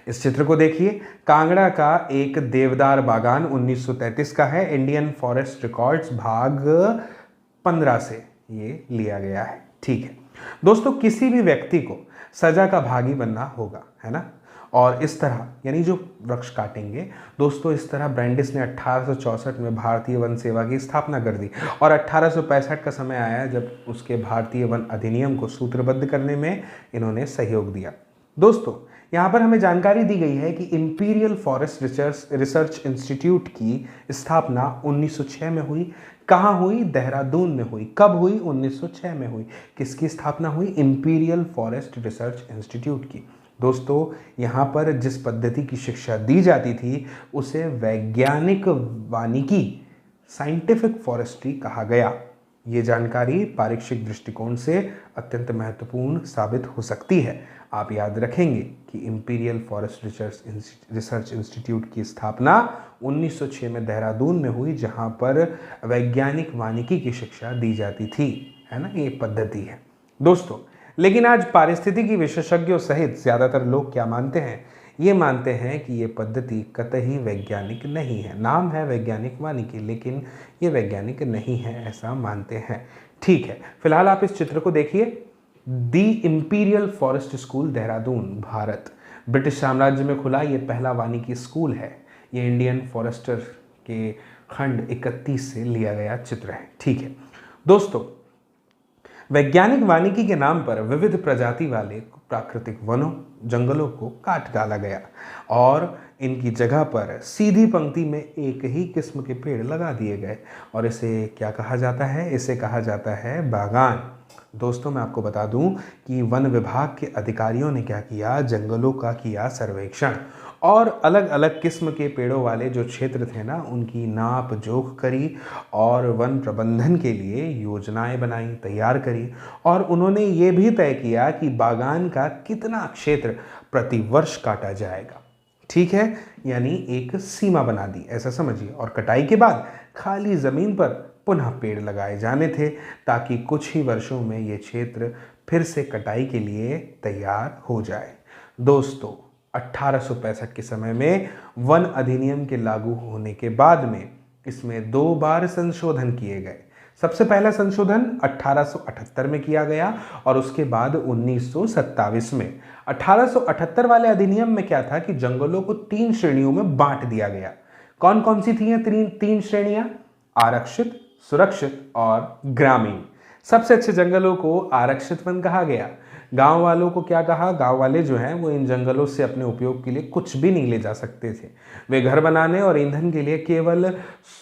इस चित्र को देखिए, कांगड़ा का एक देवदार बागान 1933 का है। इंडियन फॉरेस्ट रिकॉर्ड्स भाग 15 से ये लिया गया है। ठीक है दोस्तों, किसी भी व्यक्ति को सजा का भागी बनना होगा, है ना। और इस तरह, यानी जो वृक्ष काटेंगे, दोस्तों इस तरह ब्रेंडिस ने 1864 में भारतीय वन सेवा की स्थापना कर दी और 1865 का समय आया जब उसके भारतीय वन अधिनियम को सूत्रबद्ध करने में इन्होंने सहयोग दिया। दोस्तों, यहाँ पर हमें जानकारी दी गई है कि इंपीरियल फॉरेस्ट रिसर्च इंस्टीट्यूट की स्थापना 1906 में हुई। कहाँ हुई? देहरादून में हुई। कब हुई? 1906 में हुई। किसकी स्थापना हुई? इंपीरियल फॉरेस्ट रिसर्च इंस्टीट्यूट की। दोस्तों, यहाँ पर जिस पद्धति की शिक्षा दी जाती थी उसे वैज्ञानिक वानिकी, साइंटिफिक फॉरेस्ट्री कहा गया। ये जानकारी पारीक्षिक दृष्टिकोण से अत्यंत महत्वपूर्ण साबित हो सकती है। आप याद रखेंगे कि इंपीरियल फॉरेस्ट रिसर्च इंस्टीट्यूट की स्थापना 1906 में देहरादून में हुई, जहाँ पर वैज्ञानिक वानिकी की शिक्षा दी जाती थी, है ना। ये पद्धति है दोस्तों। लेकिन आज पारिस्थितिकी विशेषज्ञों सहित ज़्यादातर लोग क्या मानते हैं? ये मानते हैं कि ये पद्धति कतई वैज्ञानिक नहीं है। नाम है वैज्ञानिक वानिकी, लेकिन ये वैज्ञानिक नहीं है, ऐसा मानते हैं। ठीक है, फिलहाल आप इस चित्र को देखिए। The Imperial Forest School, Dehradun, Bharat. British साम्राज्य में खुला ये पहला वानिकी स्कूल है। ये इंडियन फॉरेस्टर के खंड 31 से लिया गया चित्र है। ठीक है दोस्तों, वैज्ञानिक वानिकी के नाम पर विविध प्रजाति वाले प्राकृतिक वनों, जंगलों को काट डाला गया और इनकी जगह पर सीधी पंक्ति में एक ही किस्म के पेड़ लगा दिए गए। और इसे क्या कहा जाता है? इसे कहा जाता है बागान। दोस्तों, मैं आपको बता दूं कि वन विभाग के अधिकारियों ने क्या किया, जंगलों का किया सर्वेक्षण और अलग अलग किस्म के पेड़ों वाले जो क्षेत्र थे ना, उनकी नाप जोख करी और वन प्रबंधन के लिए योजनाएं बनाई, तैयार करी। और उन्होंने ये भी तय किया कि बागान का कितना क्षेत्र प्रति वर्ष काटा जाएगा। ठीक है, यानी एक सीमा बना दी, ऐसा समझिए। और कटाई के बाद खाली जमीन पर पुनः पेड़ लगाए जाने थे, ताकि कुछ ही वर्षों में ये क्षेत्र फिर से कटाई के लिए तैयार हो जाए। दोस्तों, 1865 के समय में वन अधिनियम के लागू होने के बाद में इसमें 2 बार संशोधन किए गए। सबसे पहला संशोधन 1878 में किया गया और उसके बाद 1927 में। 1878 वाले अधिनियम में क्या था कि जंगलों को 3 श्रेणियों में बांट दिया गया। कौन कौन सी थी ये 3 श्रेणियां? आरक्षित, सुरक्षित और ग्रामीण। सबसे अच्छे जंगलों को आरक्षित वन कहा गया। गांव वालों को क्या कहा? गांव वाले जो हैं वो इन जंगलों से अपने उपयोग के लिए कुछ भी नहीं ले जा सकते थे। वे घर बनाने और ईंधन के लिए केवल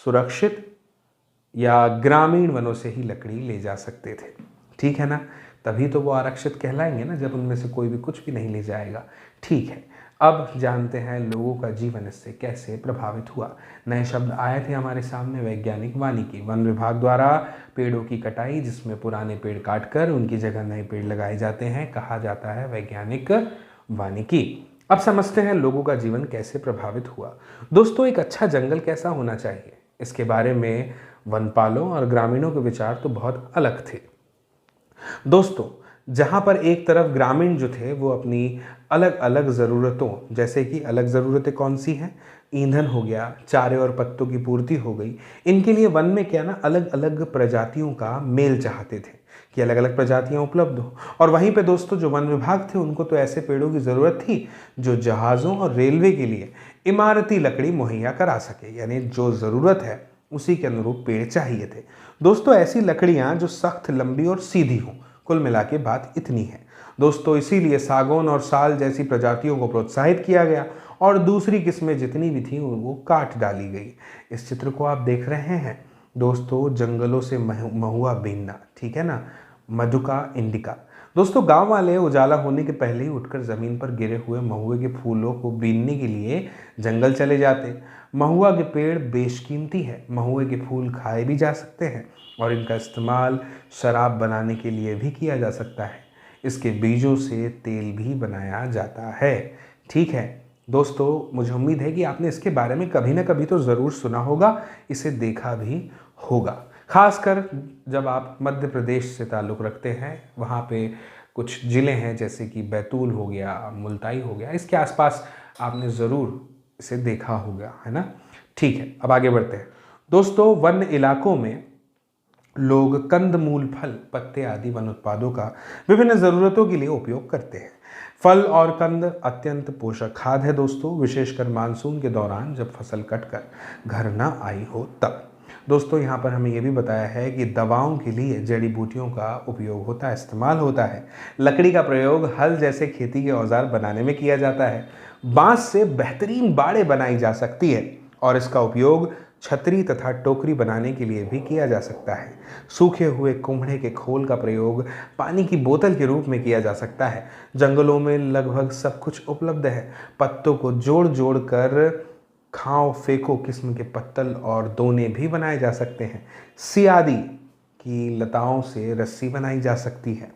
सुरक्षित या ग्रामीण वनों से ही लकड़ी ले जा सकते थे। ठीक है ना, तभी तो वो आरक्षित कहलाएंगे ना, जब उनमें से कोई भी कुछ भी नहीं ले जाएगा। ठीक है, अब जानते हैं लोगों का जीवन इससे कैसे प्रभावित हुआ। नए शब्द आए थे हमारे सामने, वैज्ञानिक वानिकी। वन विभाग द्वारा पेड़ों की कटाई, जिसमें पुराने पेड़ काटकर उनकी जगह नए पेड़ लगाए जाते हैं, कहा जाता है वैज्ञानिक वानिकी। अब समझते हैं लोगों का जीवन कैसे प्रभावित हुआ। दोस्तों, एक अच्छा जंगल कैसा होना चाहिए, इसके बारे में वनपालों और ग्रामीणों के विचार तो बहुत अलग थे। दोस्तों, जहाँ पर एक तरफ ग्रामीण जो थे वो अपनी अलग अलग ज़रूरतों, जैसे कि अलग ज़रूरतें कौन सी हैं? ईंधन हो गया, चारे और पत्तों की पूर्ति हो गई। इनके लिए वन में क्या ना, अलग अलग प्रजातियों का मेल चाहते थे कि अलग अलग प्रजातियां उपलब्ध हो। और वहीं पे दोस्तों, जो वन विभाग थे उनको तो ऐसे पेड़ों की ज़रूरत थी जो जहाज़ों और रेलवे के लिए इमारती लकड़ी मुहैया करा सके, यानी जो ज़रूरत है उसी के अनुरूप पेड़ चाहिए थे। दोस्तों, ऐसी लकड़ियाँ जो सख्त, लंबी और सीधी हों। कुल मिला के बात इतनी है दोस्तों। इसीलिए सागौन और साल जैसी प्रजातियों को प्रोत्साहित किया गया और दूसरी किस्में जितनी भी थी वो काट डाली गई। इस चित्र को आप देख रहे हैं दोस्तों, जंगलों से महुआ बीनना, ठीक है ना, मधुका इंडिका। दोस्तों, गांव वाले उजाला होने के पहले ही उठकर ज़मीन पर गिरे हुए महुए के फूलों को बीनने के लिए जंगल चले जाते। महुआ के पेड़ बेशकीमती है। महुए के फूल खाए भी जा सकते हैं और इनका इस्तेमाल शराब बनाने के लिए भी किया जा सकता है। इसके बीजों से तेल भी बनाया जाता है। ठीक है दोस्तों, मुझे उम्मीद है कि आपने इसके बारे में कभी ना कभी तो ज़रूर सुना होगा, इसे देखा भी होगा। खासकर जब आप मध्य प्रदेश से ताल्लुक़ रखते हैं, वहाँ पे कुछ ज़िले हैं जैसे कि बैतूल हो गया, मुल्ताई हो गया, इसके आसपास आपने ज़रूर इसे देखा होगा, है ना। ठीक है, अब आगे बढ़ते हैं। दोस्तों, वन इलाकों में लोग कंद, मूल, फल, पत्ते आदि वन उत्पादों का विभिन्न ज़रूरतों के लिए उपयोग करते हैं। फल और कंद अत्यंत पोषक खाद्य है दोस्तों, विशेषकर मानसून के दौरान जब फसल कटकर घर न आई हो तब। दोस्तों, यहाँ पर हमें यह भी बताया है कि दवाओं के लिए जड़ी बूटियों का उपयोग होता है, इस्तेमाल होता है। लकड़ी का प्रयोग हल जैसे खेती के औजार बनाने में किया जाता है। बांस से बेहतरीन बाड़े बनाई जा सकती है और इसका उपयोग छतरी तथा टोकरी बनाने के लिए भी किया जा सकता है। सूखे हुए कुम्हड़े के खोल का प्रयोग पानी की बोतल के रूप में किया जा सकता है। जंगलों में लगभग सब कुछ उपलब्ध है। पत्तों को जोड़ जोड़ कर खाओ फेंको किस्म के पत्तल और दोने भी बनाए जा सकते हैं। सियादी की लताओं से रस्सी बनाई जा सकती है।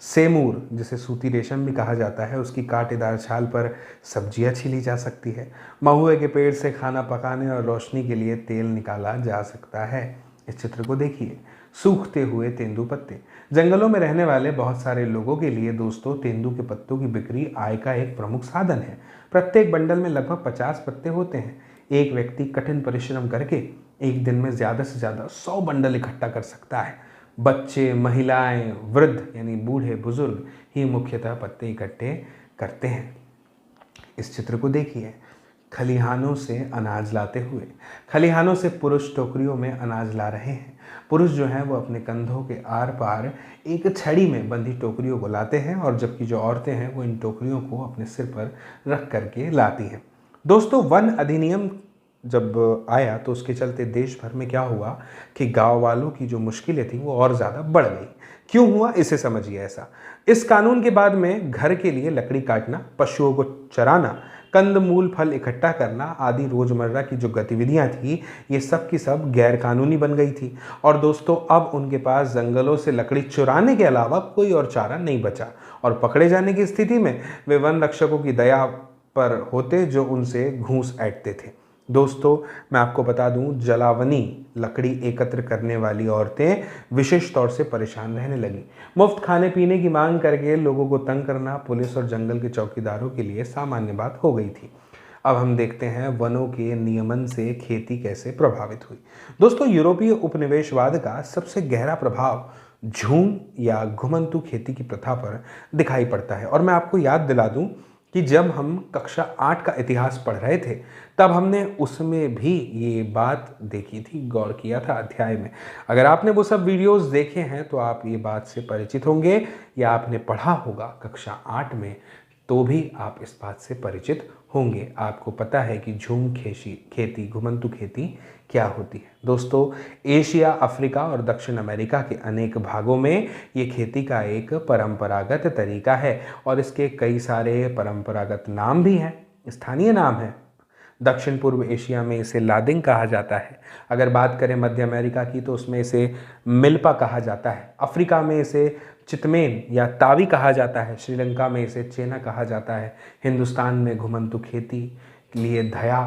सेमूर, जिसे सूती रेशम भी कहा जाता है, उसकी कांटेदार छाल पर सब्जियां छीली जा सकती है। महुए के पेड़ से खाना पकाने और रोशनी के लिए तेल निकाला जा सकता है। इस चित्र को देखिए, सूखते हुए तेंदू पत्ते। जंगलों में रहने वाले बहुत सारे लोगों के लिए दोस्तों तेंदू के पत्तों की बिक्री आय का एक प्रमुख साधन है। प्रत्येक बंडल में लगभग 50 पत्ते होते हैं। एक व्यक्ति कठिन परिश्रम करके एक दिन में ज़्यादा से ज़्यादा 100 बंडल इकट्ठा कर सकता है। बच्चे, महिलाएं, वृद्ध यानी बूढ़े बुजुर्ग ही मुख्यतः पत्ते इकट्ठे करते हैं। इस चित्र को देखिए, खलिहानों से अनाज लाते हुए। खलिहानों से पुरुष टोकरियों में अनाज ला रहे हैं। पुरुष जो हैं वो अपने कंधों के आर पार एक छड़ी में बंधी टोकरियों को लाते हैं और जबकि जो औरतें हैं वो इन टोकरियों को अपने सिर पर रख करके लाती हैं। दोस्तों, वन अधिनियम जब आया तो उसके चलते देश भर में क्या हुआ कि गांव वालों की जो मुश्किलें थी वो और ज़्यादा बढ़ गई। क्यों हुआ इसे समझिए। ऐसा, इस कानून के बाद में घर के लिए लकड़ी काटना, पशुओं को चराना, कंद मूल फल इकट्ठा करना आदि रोजमर्रा की जो गतिविधियां थी ये सब की सब गैर कानूनी बन गई थी। और दोस्तों, अब उनके पास जंगलों से लकड़ी चुराने के अलावा कोई और चारा नहीं बचा और पकड़े जाने की स्थिति में वे वन रक्षकों की दया पर होते जो उनसे घूस ऐंठते थे। दोस्तों, मैं आपको बता दूं, जलावनी लकड़ी एकत्र करने वाली औरतें विशेष तौर से परेशान रहने लगी। मुफ्त खाने पीने की मांग करके लोगों को तंग करना पुलिस और जंगल के चौकीदारों के लिए सामान्य बात हो गई थी। अब हम देखते हैं वनों के नियमन से खेती कैसे प्रभावित हुई। दोस्तों, यूरोपीय उपनिवेशवाद का सबसे गहरा प्रभाव झूम या घुमंतू खेती की प्रथा पर दिखाई पड़ता है। और मैं आपको याद दिला दूं कि जब हम कक्षा 8 का इतिहास पढ़ रहे थे तब हमने उसमें भी ये बात देखी थी, गौर किया था अध्याय में। अगर आपने वो सब वीडियोस देखे हैं तो आप ये बात से परिचित होंगे या आपने पढ़ा होगा कक्षा 8 में तो भी आप इस बात से परिचित होंगे। आपको पता है कि झूम खेती, घुमंतू खेती क्या होती है। दोस्तों, एशिया, अफ्रीका और दक्षिण अमेरिका के अनेक भागों में ये खेती का एक परंपरागत तरीका है और इसके कई सारे परंपरागत नाम भी हैं, स्थानीय नाम हैं। दक्षिण पूर्व एशिया में इसे लादिंग कहा जाता है। अगर बात करें मध्य अमेरिका की तो उसमें इसे मिल्पा कहा जाता है। अफ्रीका में इसे चितमेन या तावी कहा जाता है। श्रीलंका में इसे चेना कहा जाता है। हिंदुस्तान में घुमंतू खेती के लिए धया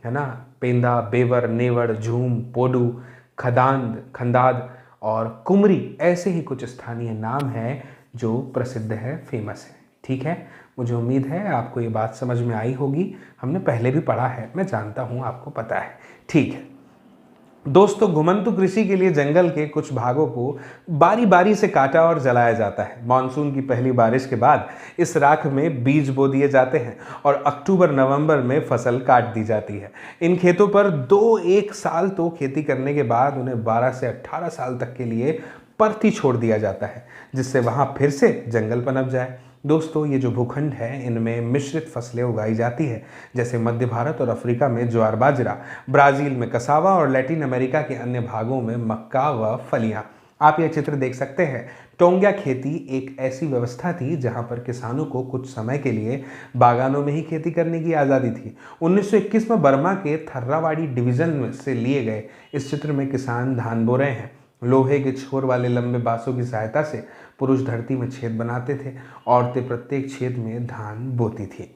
है ना, पेंदा, बेवर, नेवड़, झूम, पोडू, खंदाद और कुमरी ऐसे ही कुछ स्थानीय नाम हैं जो प्रसिद्ध है, फेमस है। ठीक है, मुझे उम्मीद है आपको ये बात समझ में आई होगी। हमने पहले भी पढ़ा है, मैं जानता हूँ आपको पता है। ठीक है दोस्तों, घुमंतू कृषि के लिए जंगल के कुछ भागों को बारी बारी से काटा और जलाया जाता है। मानसून की पहली बारिश के बाद इस राख में बीज बो दिए जाते हैं और अक्टूबर-नवंबर में फसल काट दी जाती है। इन खेतों पर 2-1 साल तो खेती करने के बाद उन्हें 12 से 18 साल तक के लिए परती छोड़ दिया जाता है जिससे वहां फिर से जंगल पनप जाए। दोस्तों, ये जो भूखंड है इनमें मिश्रित फसलें उगाई जाती है, जैसे मध्य भारत और अफ्रीका में ज्वार बाजरा, ब्राज़ील में कसावा और लैटिन अमेरिका के अन्य भागों में मक्का व फलियां। आप ये चित्र देख सकते हैं। टोंगिया खेती एक ऐसी व्यवस्था थी जहां पर किसानों को कुछ समय के लिए बागानों में ही खेती करने की आज़ादी थी। 1921 में बर्मा के थर्रावाड़ी डिवीजन से लिए गए इस चित्र में किसान धान बो रहे हैं। लोहे के छोर वाले लंबे बांसों की सहायता से पुरुष धरती में छेद बनाते थे, औरतें प्रत्येक छेद में धान बोती थी।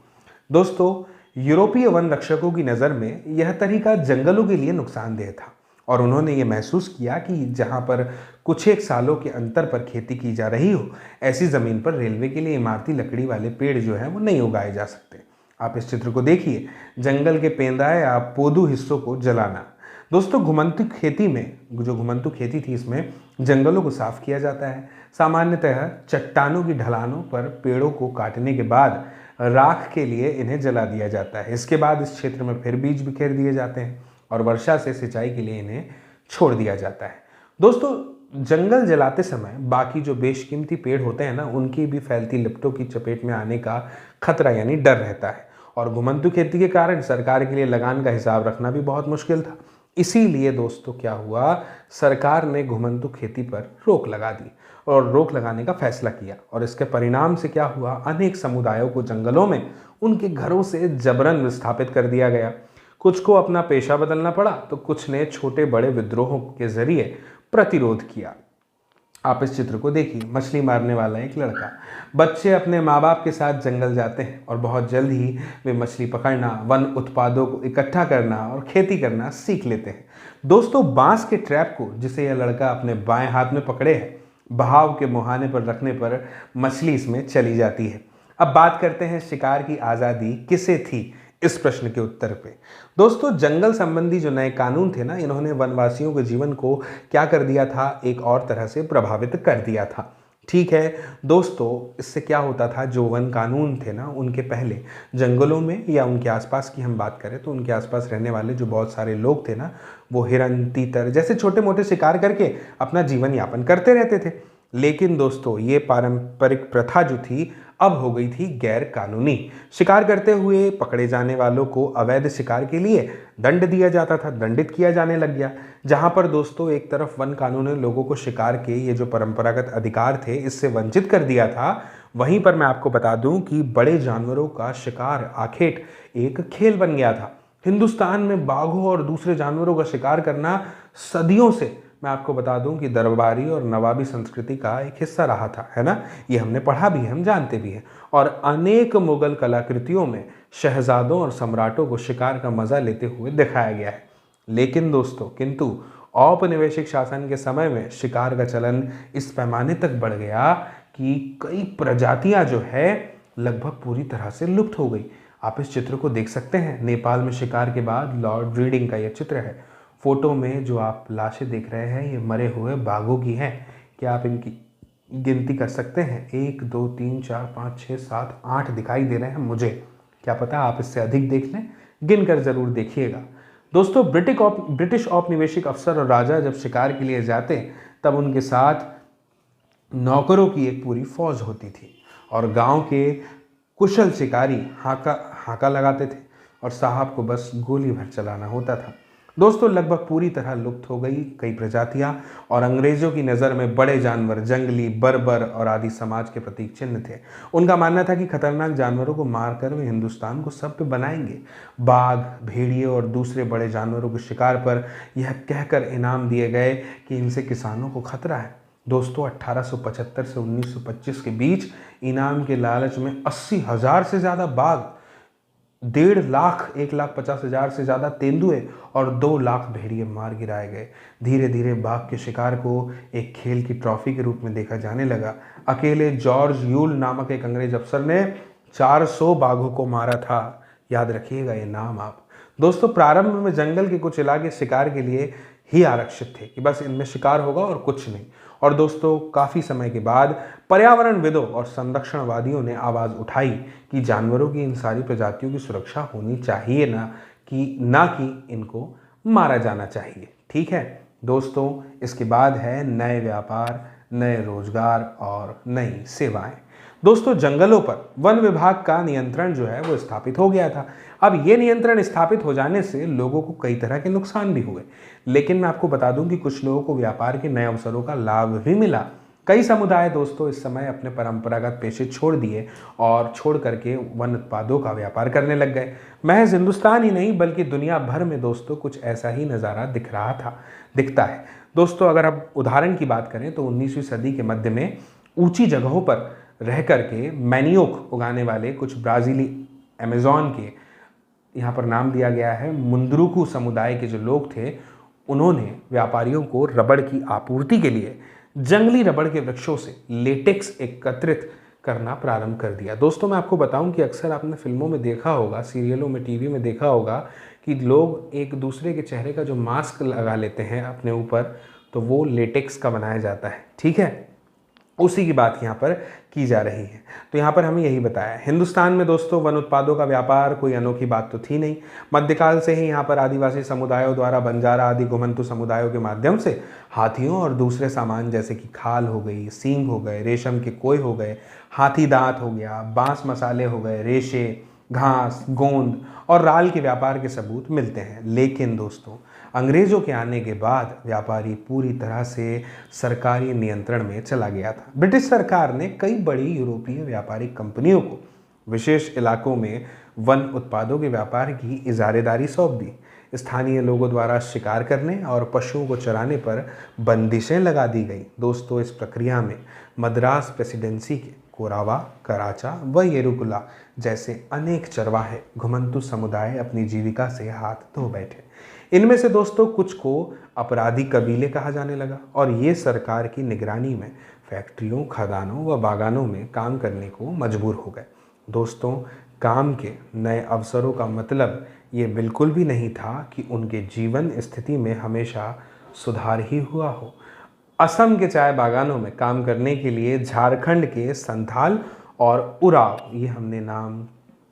दोस्तों, यूरोपीय वन रक्षकों की नज़र में यह तरीका जंगलों के लिए नुकसानदेह था और उन्होंने ये महसूस किया कि जहाँ पर कुछ एक सालों के अंतर पर खेती की जा रही हो, ऐसी ज़मीन पर रेलवे के लिए इमारती लकड़ी वाले पेड़ जो हैं वो नहीं उगाए जा सकते। आप इस चित्र को देखिए, जंगल के पेंदा या पोदू हिस्सों को जलाना। दोस्तों, घुमंतू खेती में जो घुमंतू खेती थी इसमें जंगलों को साफ किया जाता है। सामान्यतः चट्टानों की ढलानों पर पेड़ों को काटने के बाद राख के लिए इन्हें जला दिया जाता है। इसके बाद इस क्षेत्र में फिर बीज बिखेर दिए जाते हैं और वर्षा से सिंचाई के लिए इन्हें छोड़ दिया जाता है। दोस्तों, जंगल जलाते समय बाकी जो बेशकीमती पेड़ होते हैं ना, उनकी भी फैलती लिपटों की चपेट में आने का खतरा यानी डर रहता है और घुमंतू खेती के कारण सरकार के लिए लगान का हिसाब रखना भी बहुत मुश्किल था। इसीलिए दोस्तों क्या हुआ, सरकार ने घुमंतू खेती पर रोक लगा दी और रोक लगाने का फैसला किया और इसके परिणाम से क्या हुआ, अनेक समुदायों को जंगलों में उनके घरों से जबरन विस्थापित कर दिया गया। कुछ को अपना पेशा बदलना पड़ा तो कुछ ने छोटे बड़े विद्रोहों के जरिए प्रतिरोध किया। आप इस चित्र को देखिए, मछली मारने वाला एक लड़का। बच्चे अपने माँ बाप के साथ जंगल जाते हैं और बहुत जल्द ही वे मछली पकड़ना, वन उत्पादों को इकट्ठा करना और खेती करना सीख लेते हैं। दोस्तों बांस के ट्रैप को जिसे यह लड़का अपने बाएं हाथ में पकड़े है, बहाव के मुहाने पर रखने पर मछली इसमें चली जाती है। अब बात करते हैं शिकार की आज़ादी किसे थी, इस प्रश्न के उत्तर पे। दोस्तों जंगल संबंधी जो नए कानून थे ना, इन्होंने वनवासियों के जीवन को क्या कर दिया था, एक और तरह से प्रभावित कर दिया था। ठीक है दोस्तों, इससे क्या होता था, जो वन कानून थे ना, उनके पहले जंगलों में या उनके आसपास की हम बात करें तो उनके आसपास रहने वाले जो बहुत सारे लोग थे ना, वो हिरन, तीतर जैसे छोटे मोटे शिकार करके अपना जीवन यापन करते रहते थे। लेकिन दोस्तों ये पारंपरिक प्रथा जो थी अब हो गई थी गैर कानूनी। शिकार करते हुए पकड़े जाने वालों को अवैध शिकार के लिए दंड दिया जाता था, दंडित किया जाने लग गया। जहां पर दोस्तों एक तरफ वन कानून ने लोगों को शिकार के ये जो परंपरागत अधिकार थे इससे वंचित कर दिया था, वहीं पर मैं आपको बता दूं कि बड़े जानवरों का शिकार आखेट एक खेल बन गया था। हिंदुस्तान में बाघों और दूसरे जानवरों का शिकार करना सदियों से, मैं आपको बता दूं कि दरबारी और नवाबी संस्कृति का एक हिस्सा रहा था, है ना। ये हमने पढ़ा भी है, हम जानते भी हैं। और अनेक मुगल कलाकृतियों में शहजादों और सम्राटों को शिकार का मजा लेते हुए दिखाया गया है। लेकिन दोस्तों किंतु औपनिवेशिक शासन के समय में शिकार का चलन इस पैमाने तक बढ़ गया कि कई प्रजातियां जो है लगभग पूरी तरह से लुप्त हो गई। आप इस चित्र को देख सकते हैं, नेपाल में शिकार के बाद लॉर्ड रीडिंग का यह चित्र है। फोटो में जो आप लाशें देख रहे हैं ये मरे हुए बाघों की हैं। क्या आप इनकी गिनती कर सकते हैं? 1 2 3 4 5 6 7 8 दिखाई दे रहे हैं मुझे, क्या पता आप इससे अधिक देख लें, गिन कर जरूर देखिएगा। दोस्तों ब्रिटिश औपनिवेशिक अफसर और राजा जब शिकार के लिए जाते तब उनके साथ नौकरों की एक पूरी फौज होती थी और गांव के कुशल शिकारी हाका लगाते थे और साहब को बस गोली भर चलाना होता था। दोस्तों लगभग पूरी तरह लुप्त हो गई कई प्रजातियां और अंग्रेजों की नज़र में बड़े जानवर जंगली, बर्बर और आदि समाज के प्रतीक चिन्ह थे। उनका मानना था कि खतरनाक जानवरों को मारकर वे हिंदुस्तान को सब पे बनाएंगे। बाघ, भेड़िए और दूसरे बड़े जानवरों के शिकार पर यह कहकर इनाम दिए गए कि इनसे किसानों को खतरा है। दोस्तों 1875 से 1925 के बीच इनाम के लालच में 80,000 से ज़्यादा बाघ, 1.5 लाख 1,50,000 से ज़्यादा तेंदुए और 2 लाख भेड़िए मार गिराए गए। धीरे धीरे बाघ के शिकार को एक खेल की ट्रॉफी के रूप में देखा जाने लगा। अकेले जॉर्ज यूल नामक एक अंग्रेज अफसर ने 400 बाघों को मारा था। याद रखिएगा ये नाम आप। दोस्तों प्रारंभ में जंगल के कुछ इलाके शिकार के लिए ही आरक्षित थे कि बस इनमें शिकार होगा और कुछ नहीं। और दोस्तों काफ़ी समय के बाद पर्यावरणविदों और संरक्षणवादियों ने आवाज़ उठाई कि जानवरों की इन सारी प्रजातियों की सुरक्षा होनी चाहिए, ना कि इनको मारा जाना चाहिए। ठीक है दोस्तों, इसके बाद है नए व्यापार, नए रोजगार और नई सेवाएं। दोस्तों जंगलों पर वन विभाग का नियंत्रण जो है वो स्थापित हो गया था। अब ये नियंत्रण स्थापित हो जाने से लोगों को कई तरह के नुकसान भी हुए, लेकिन मैं आपको बता दूं कि कुछ लोगों को व्यापार के नए अवसरों का लाभ भी मिला। कई समुदाय दोस्तों इस समय अपने परंपरागत पेशे छोड़ दिए और छोड़ करके वन उत्पादों का व्यापार करने लग गए। महज हिंदुस्तान ही नहीं बल्कि दुनिया भर में दोस्तों कुछ ऐसा ही नज़ारा दिखता है। दोस्तों अगर आप उदाहरण की बात करें तो 19वीं सदी के मध्य में ऊंची जगहों पर रह करके मैनियोक उगाने वाले कुछ ब्राज़ीली अमेज़न के, यहाँ पर नाम दिया गया है, मुंदरुकू समुदाय के जो लोग थे, उन्होंने व्यापारियों को रबड़ की आपूर्ति के लिए जंगली रबड़ के वृक्षों से लेटेक्स एकत्रित करना प्रारंभ कर दिया। दोस्तों मैं आपको बताऊं कि अक्सर आपने फिल्मों में देखा होगा, सीरियलों में, टीवी में देखा होगा कि लोग एक दूसरे के चेहरे का जो मास्क लगा लेते हैं अपने ऊपर, तो वो लेटेक्स का बनाया जाता है। ठीक है, उसी की बात यहाँ पर की जा रही है। तो यहाँ पर हमें यही बताया है। हिंदुस्तान में दोस्तों वन उत्पादों का व्यापार कोई अनोखी बात तो थी नहीं। मध्यकाल से ही यहाँ पर आदिवासी समुदायों द्वारा बंजारा आदि घुमंतु समुदायों के माध्यम से हाथियों और दूसरे सामान जैसे कि खाल हो गई, सींग हो गए, रेशम के कोय हो गए, हाथी दांत हो गया, बांस मसाले हो गए, रेशे, घास, गोंद और राल के व्यापार के सबूत मिलते हैं। लेकिन दोस्तों अंग्रेजों के आने के बाद व्यापारी पूरी तरह से सरकारी नियंत्रण में चला गया था। ब्रिटिश सरकार ने कई बड़ी यूरोपीय व्यापारिक कंपनियों को विशेष इलाकों में वन उत्पादों के व्यापार की इजारेदारी सौंप दी। स्थानीय लोगों द्वारा शिकार करने और पशुओं को चराने पर बंदिशें लगा दी गई। दोस्तों इस प्रक्रिया में मद्रास प्रेसिडेंसी के कोरावा, कराचा व येरुकुला जैसे अनेक चरवाहे घुमंतु समुदाय अपनी जीविका से हाथ धो बैठे। इनमें से दोस्तों कुछ को अपराधी कबीले कहा जाने लगा और ये सरकार की निगरानी में फैक्ट्रियों, खदानों व बागानों में काम करने को मजबूर हो गए। दोस्तों, काम के नए अवसरों का मतलब ये बिल्कुल भी नहीं था कि उनके जीवन स्थिति में हमेशा सुधार ही हुआ हो। असम के चाय बागानों में काम करने के लिए झारखंड के संथाल और उराव, ये हमने नाम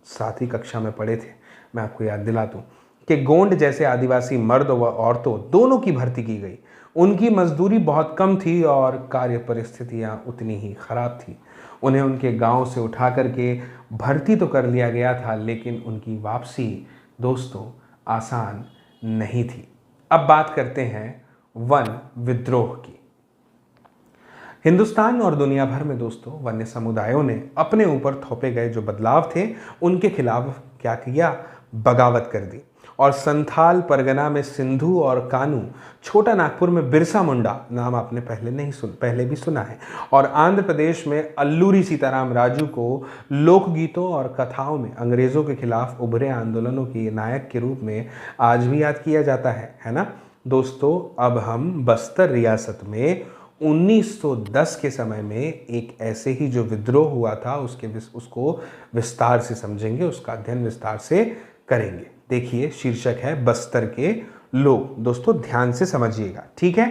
7वीं कक्षा में पढ़े थे, मैं आपको याद दिला दूं, कि गोंड जैसे आदिवासी मर्द व औरतों दोनों की भर्ती की गई। उनकी मजदूरी बहुत कम थी और कार्य परिस्थितियां उतनी ही खराब थी। उन्हें उनके गांव से उठा करके भर्ती तो कर लिया गया था, लेकिन उनकी वापसी दोस्तों आसान नहीं थी। अब बात करते हैं वन विद्रोह की। हिंदुस्तान और दुनिया भर में दोस्तों वन्य समुदायों ने अपने ऊपर थोपे गए जो बदलाव थे उनके खिलाफ क्या किया, बगावत कर दी। और संथाल परगना में सिंधु और कानू, छोटा नागपुर में बिरसा मुंडा, नाम आपने पहले भी सुना है, और आंध्र प्रदेश में अल्लूरी सीताराम राजू को लोकगीतों और कथाओं में अंग्रेजों के खिलाफ उभरे आंदोलनों के नायक के रूप में आज भी याद किया जाता है ना दोस्तों। अब हम बस्तर रियासत में 1910 के समय में एक ऐसे ही जो विद्रोह हुआ था उसको विस्तार से समझेंगे, उसका अध्ययन विस्तार से करेंगे। देखिए, शीर्षक है बस्तर के लोग। दोस्तों ध्यान से समझिएगा, ठीक है।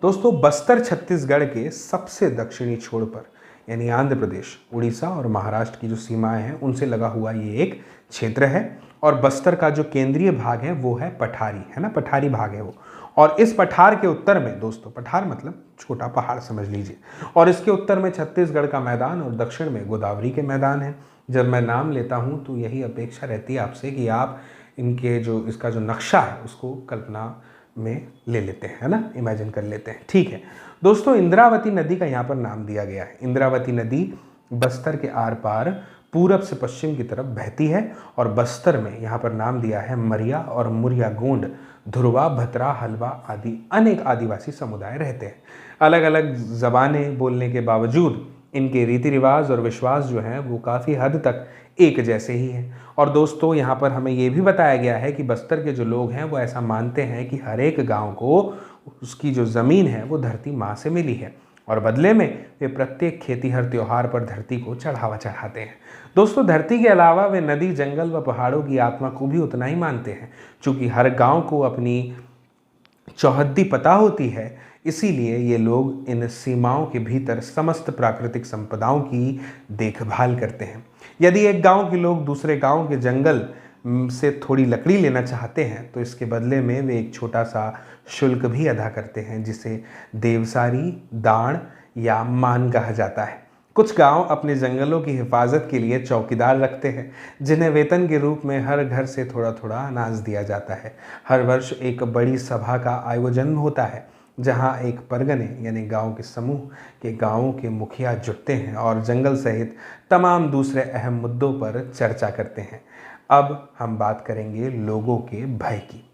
दोस्तों, बस्तर छत्तीसगढ़ के सबसे दक्षिणी छोर पर, यानी आंध्र प्रदेश, उड़ीसा और महाराष्ट्र की जो सीमाएं हैं उनसे लगा हुआ ये एक क्षेत्र है। और बस्तर का जो केंद्रीय भाग है वो है पठारी, है ना, पठारी भाग है वो। और इस पठार के उत्तर में दोस्तों, पठार मतलब छोटा पहाड़ समझ लीजिए, और इसके उत्तर में छत्तीसगढ़ का मैदान और दक्षिण में गोदावरी के मैदान है। जब मैं नाम लेता हूँ तो यही अपेक्षा रहती है आपसे कि आप इसका जो नक्शा है उसको कल्पना में ले लेते हैं, है ना, इमेजिन कर लेते हैं, ठीक है। दोस्तों, इंद्रावती नदी का यहाँ पर नाम दिया गया है। इंद्रावती नदी बस्तर के आर पार पूरब से पश्चिम की तरफ बहती है और बस्तर में यहाँ पर नाम दिया है मरिया और मुरिया गोंड, धुरवा, भतरा, हलवा आदि अनेक आदिवासी समुदाय रहते हैं। अलग अलग ज़बानें बोलने के बावजूद इनके रीति रिवाज और विश्वास जो हैं वो काफ़ी हद तक एक जैसे ही हैं। और दोस्तों, यहाँ पर हमें ये भी बताया गया है कि बस्तर के जो लोग हैं वो ऐसा मानते हैं कि हर एक गाँव को उसकी जो ज़मीन है वो धरती माँ से मिली है और बदले में वे प्रत्येक खेती हर त्योहार पर धरती को चढ़ावा चढ़ाते हैं। दोस्तों, धरती के अलावा वे नदी, जंगल व पहाड़ों की आत्मा को भी उतना ही मानते हैं। चूँकि हर गांव को अपनी चौहद्दी पता होती है, इसीलिए ये लोग इन सीमाओं के भीतर समस्त प्राकृतिक संपदाओं की देखभाल करते हैं। यदि एक गांव के लोग दूसरे गांव के जंगल से थोड़ी लकड़ी लेना चाहते हैं तो इसके बदले में वे एक छोटा सा शुल्क भी अदा करते हैं, जिसे देवसारी, दाण या मान कहा जाता है। कुछ गांव अपने जंगलों की हिफाजत के लिए चौकीदार रखते हैं, जिन्हें वेतन के रूप में हर घर से थोड़ा थोड़ा अनाज दिया जाता है। हर वर्ष एक बड़ी सभा का आयोजन होता है, जहां एक परगने यानी गांव के समूह के गांवों के मुखिया जुटते हैं और जंगल सहित तमाम दूसरे अहम मुद्दों पर चर्चा करते हैं। अब हम बात करेंगे लोगों के भय की।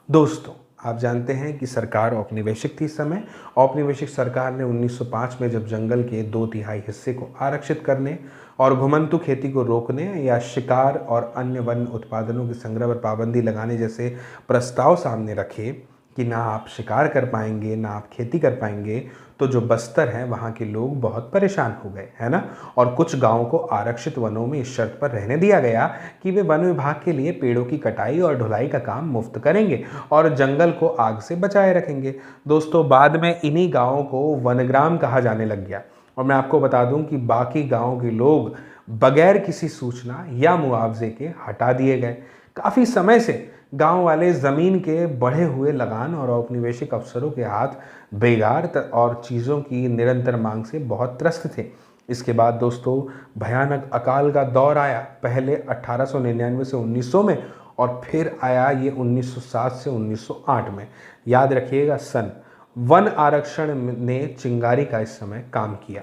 दोस्तों, आप जानते हैं कि सरकार औपनिवेशिक थी इस समय। औपनिवेशिक सरकार ने 1905 में जब जंगल के 2/3 हिस्से को आरक्षित करने और घुमंतु खेती को रोकने या शिकार और अन्य वन उत्पादनों के संग्रह पर पाबंदी लगाने जैसे प्रस्ताव सामने रखे कि ना आप शिकार कर पाएंगे ना आप खेती कर पाएंगे, तो जो बस्तर है वहाँ के लोग बहुत परेशान हो गए, है ना। और कुछ गांवों को आरक्षित वनों में इस शर्त पर रहने दिया गया कि वे वन विभाग के लिए पेड़ों की कटाई और ढुलाई का काम मुफ्त करेंगे और जंगल को आग से बचाए रखेंगे। दोस्तों, बाद में इन्हीं गाँवों को वनग्राम कहा जाने लग गया। और मैं आपको बता दूं कि बाकी गाँव के लोग बगैर किसी सूचना या मुआवजे के हटा दिए गए। काफ़ी समय से गांव वाले ज़मीन के बढ़े हुए लगान और औपनिवेशिक अफसरों के हाथ बेगार और चीज़ों की निरंतर मांग से बहुत त्रस्त थे। इसके बाद दोस्तों, भयानक अकाल का दौर आया, पहले 1899 से 1900 में और फिर आया ये 1907 से 1908 में। याद रखिएगा सन। वन आरक्षण ने चिंगारी का इस समय काम किया।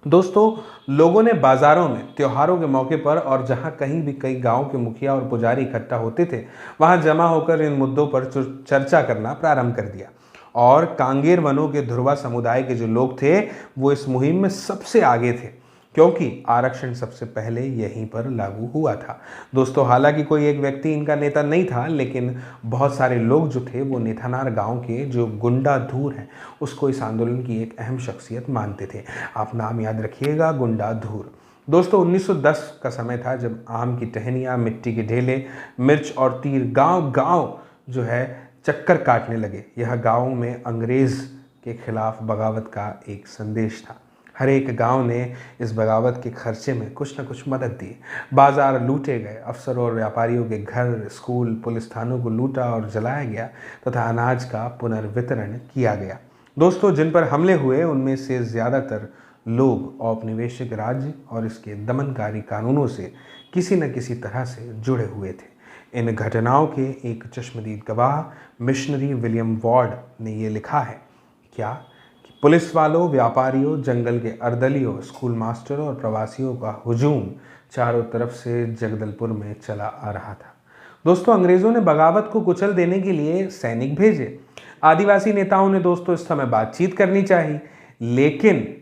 दोस्तों, लोगों ने बाजारों में त्योहारों के मौके पर और जहां कहीं भी कई गांव के मुखिया और पुजारी इकट्ठा होते थे वहां जमा होकर इन मुद्दों पर चर्चा करना प्रारंभ कर दिया। और कांगेर वनों के धुरवा समुदाय के जो लोग थे वो इस मुहिम में सबसे आगे थे, क्योंकि आरक्षण सबसे पहले यहीं पर लागू हुआ था। दोस्तों, हालांकि कोई एक व्यक्ति इनका नेता नहीं था, लेकिन बहुत सारे लोग जो थे वो नेथानार गांव के जो गुंडा धूर हैं उसको इस आंदोलन की एक अहम शख्सियत मानते थे। आप नाम याद रखिएगा, गुंडा धूर। दोस्तों, 1910 का समय था जब आम की टहनियाँ, मिट्टी के ढेले, मिर्च और तीर गांव गांव जो है चक्कर काटने लगे। यह गांव में अंग्रेज़ के खिलाफ बगावत का एक संदेश था। हर एक गांव ने इस बगावत के खर्चे में कुछ न कुछ मदद दी। बाजार लूटे गए, अफसरों और व्यापारियों के घर, स्कूल, पुलिस थानों को लूटा और जलाया गया तथा अनाज का पुनर्वितरण किया गया। दोस्तों, जिन पर हमले हुए उनमें से ज़्यादातर लोग औपनिवेशिक राज्य और इसके दमनकारी कानूनों से किसी न किसी तरह से जुड़े हुए थे। इन घटनाओं के एक चश्मदीद गवाह मिशनरी विलियम वार्ड ने ये लिखा है क्या कि पुलिस वालों, व्यापारियों, जंगल के अर्दलियों, स्कूल मास्टरों और प्रवासियों का हुजूम चारों तरफ से जगदलपुर में चला आ रहा था। दोस्तों, अंग्रेजों ने बगावत को कुचल देने के लिए सैनिक भेजे। आदिवासी नेताओं ने दोस्तों इस समय बातचीत करनी चाहिए, लेकिन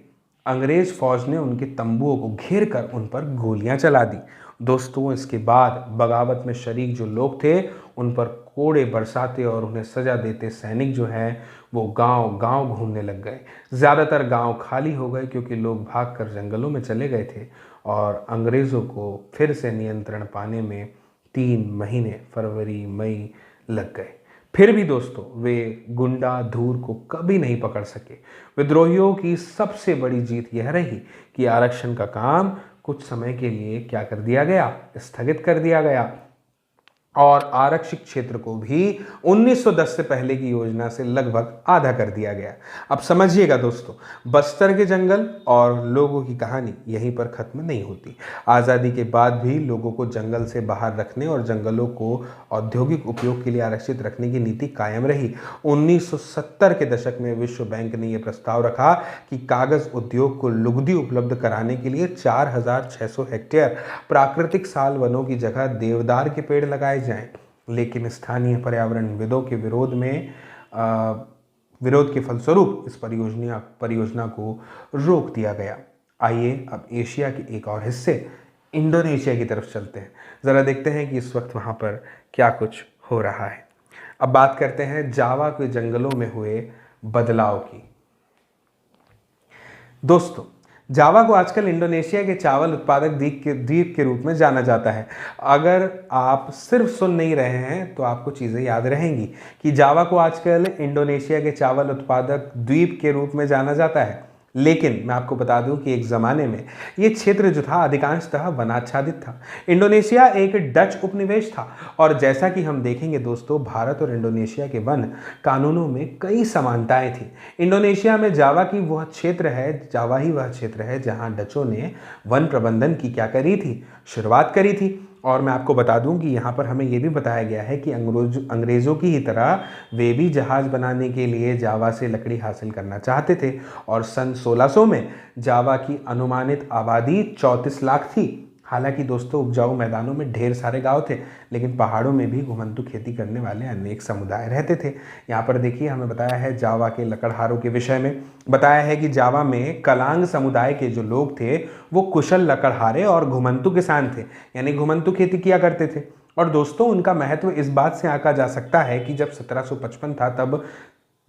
अंग्रेज फौज ने उनके तंबुओं को घेर कर उन पर गोलियां चला दी। दोस्तों, इसके बाद बगावत में शरीक जो लोग थे उन पर कोड़े बरसाते और उन्हें सजा देते सैनिक जो हैं वो गांव गांव घूमने लग गए। ज़्यादातर गांव खाली हो गए क्योंकि लोग भागकर जंगलों में चले गए थे और अंग्रेज़ों को फिर से नियंत्रण पाने में 3 महीने, फरवरी मई लग गए। फिर भी दोस्तों वे गुंडा धूर को कभी नहीं पकड़ सके। विद्रोहियों की सबसे बड़ी जीत यह रही कि आरक्षण का काम कुछ समय के लिए क्या कर दिया गया, स्थगित कर दिया गया और आरक्षित क्षेत्र को भी 1910 से पहले की योजना से लगभग आधा कर दिया गया। अब समझिएगा दोस्तों, बस्तर के जंगल और लोगों की कहानी यहीं पर खत्म नहीं होती। आज़ादी के बाद भी लोगों को जंगल से बाहर रखने और जंगलों को औद्योगिक उपयोग के लिए आरक्षित रखने की नीति कायम रही। 1970 के दशक में विश्व बैंक ने यह प्रस्ताव रखा कि कागज उद्योग को लुगदी उपलब्ध कराने के लिए 4600 हेक्टेयर प्राकृतिक साल वनों की जगह देवदार के पेड़ लगाए जाएं। लेकिन स्थानीय पर्यावरणविदों के विरोध के फलस्वरूप इस परियोजना को रोक दिया गया। आइए अब एशिया के एक और हिस्से इंडोनेशिया की तरफ चलते हैं। ज़रा देखते हैं कि इस वक्त वहाँ पर क्या कुछ हो रहा है। अब बात करते हैं जावा के जंगलों में हुए बदलाव की। दोस्तों, जावा को आजकल इंडोनेशिया के चावल उत्पादक द्वीप के रूप में जाना जाता है। अगर आप सिर्फ सुन नहीं रहे हैं तो आपको चीज़ें याद रहेंगी कि जावा को आजकल इंडोनेशिया के चावल उत्पादक द्वीप के रूप में जाना जाता है। लेकिन मैं आपको बता दूं कि एक ज़माने में ये क्षेत्र जो था अधिकांशतः वनाच्छादित था। इंडोनेशिया एक डच उपनिवेश था और जैसा कि हम देखेंगे दोस्तों, भारत और इंडोनेशिया के वन कानूनों में कई समानताएं थी। इंडोनेशिया में जावा ही वह क्षेत्र है जहां डचों ने वन प्रबंधन की क्या करी थी, शुरुआत करी थी। और मैं आपको बता दूं कि यहाँ पर हमें यह भी बताया गया है कि अंग्रेज़ों की ही तरह वे भी जहाज़ बनाने के लिए जावा से लकड़ी हासिल करना चाहते थे और सन 1600 में जावा की अनुमानित आबादी 34 लाख थी। हालांकि दोस्तों उपजाऊ मैदानों में ढेर सारे गांव थे, लेकिन पहाड़ों में भी घुमंतु खेती करने वाले अनेक समुदाय रहते थे। यहाँ पर देखिए हमें बताया है जावा के लकड़हारों के विषय में बताया है कि जावा में कलांग समुदाय के जो लोग थे वो कुशल लकड़हारे और घुमंतु किसान थे, यानी घुमंतु खेती किया करते थे। और दोस्तों उनका महत्व इस बात से आंका जा सकता है कि जब 1755 था तब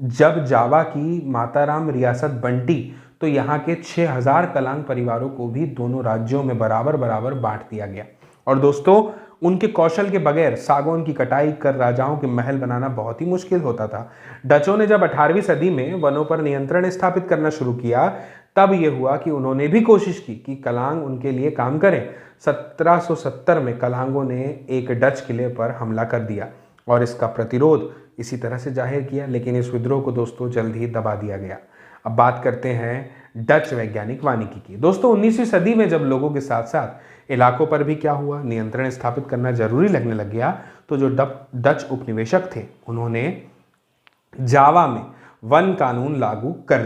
जब जावा की माताराम रियासत बंटी तो यहाँ के 6000 कलांग परिवारों को भी दोनों राज्यों में बराबर बराबर बांट दिया गया। और दोस्तों उनके कौशल के बगैर सागौन की कटाई कर राजाओं के महल बनाना बहुत ही मुश्किल होता था। डचों ने जब 18वीं सदी में वनों पर नियंत्रण स्थापित करना शुरू किया तब यह हुआ कि उन्होंने भी कोशिश की कि कलांग उनके लिए काम करें। 1770 में कलांगों ने एक डच किले पर हमला कर दिया और इसका प्रतिरोध इसी तरह से जाहिर किया, लेकिन इस विद्रोह को दोस्तों जल्द ही दबा दिया गया। अब बात करते हैं डच वैज्ञानिक वानिकी की। दोस्तों 19वीं सदी में जब लोगों के साथ साथ इलाकों पर भी क्या हुआ, नियंत्रण स्थापित करना जरूरी लगने लग गया, तो जो डच उपनिवेशक थे उन्होंने जावा में वन कानून लागू कर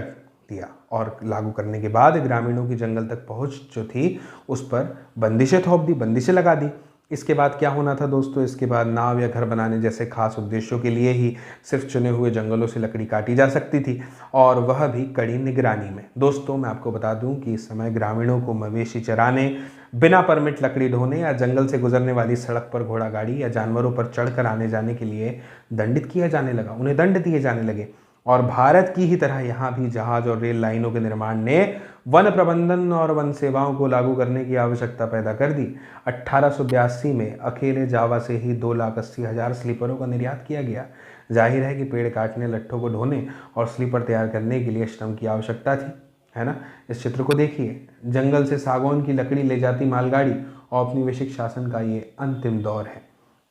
दिया और लागू करने के बाद ग्रामीणों की जंगल तक पहुंच जो थी उस पर बंदिशें थोप दी, बंदिशें लगा दी। इसके बाद क्या होना था दोस्तों, इसके बाद नाव या घर बनाने जैसे खास उद्देश्यों के लिए ही सिर्फ चुने हुए जंगलों से लकड़ी काटी जा सकती थी, और वह भी कड़ी निगरानी में। दोस्तों मैं आपको बता दूं कि इस समय ग्रामीणों को मवेशी चराने, बिना परमिट लकड़ी ढोने या जंगल से गुजरने वाली सड़क पर घोड़ा गाड़ी या जानवरों पर चढ़कर आने जाने के लिए दंडित किया जाने लगा, उन्हें दंड दिए जाने लगे। और भारत की ही तरह यहाँ भी जहाज और रेल लाइनों के निर्माण ने वन प्रबंधन और वन सेवाओं को लागू करने की आवश्यकता पैदा कर दी। 1882 में अकेले जावा से ही 2,80,000 स्लीपरों का निर्यात किया गया। जाहिर है कि पेड़ काटने, लट्ठों को ढोने और स्लीपर तैयार करने के लिए श्रम की आवश्यकता थी, है ना। इस चित्र को देखिए, जंगल से सागौन की लकड़ी ले जाती मालगाड़ी औपनिवेशिक शासन का ये अंतिम दौर है।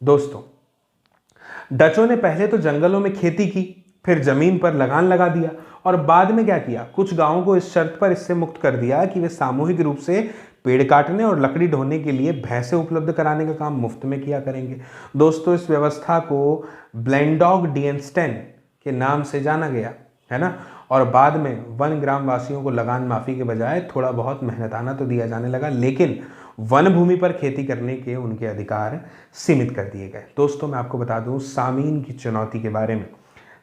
दोस्तों डचों ने पहले तो जंगलों में खेती की, फिर जमीन पर लगान लगा दिया, और बाद में क्या किया, कुछ गांवों को इस शर्त पर इससे मुक्त कर दिया कि वे सामूहिक रूप से पेड़ काटने और लकड़ी ढोने के लिए भैंसे उपलब्ध कराने का काम मुफ्त में किया करेंगे। दोस्तों इस व्यवस्था को ब्लेंडॉग डिएनस्टेन के नाम से जाना गया, है ना। और बाद में वन ग्रामवासियों को लगान माफी के बजाय थोड़ा बहुत मेहनताना तो दिया जाने लगा, लेकिन वन भूमि पर खेती करने के उनके अधिकार सीमित कर दिए गए। दोस्तों मैं आपको बता दूं सामीन की चुनौती के बारे में।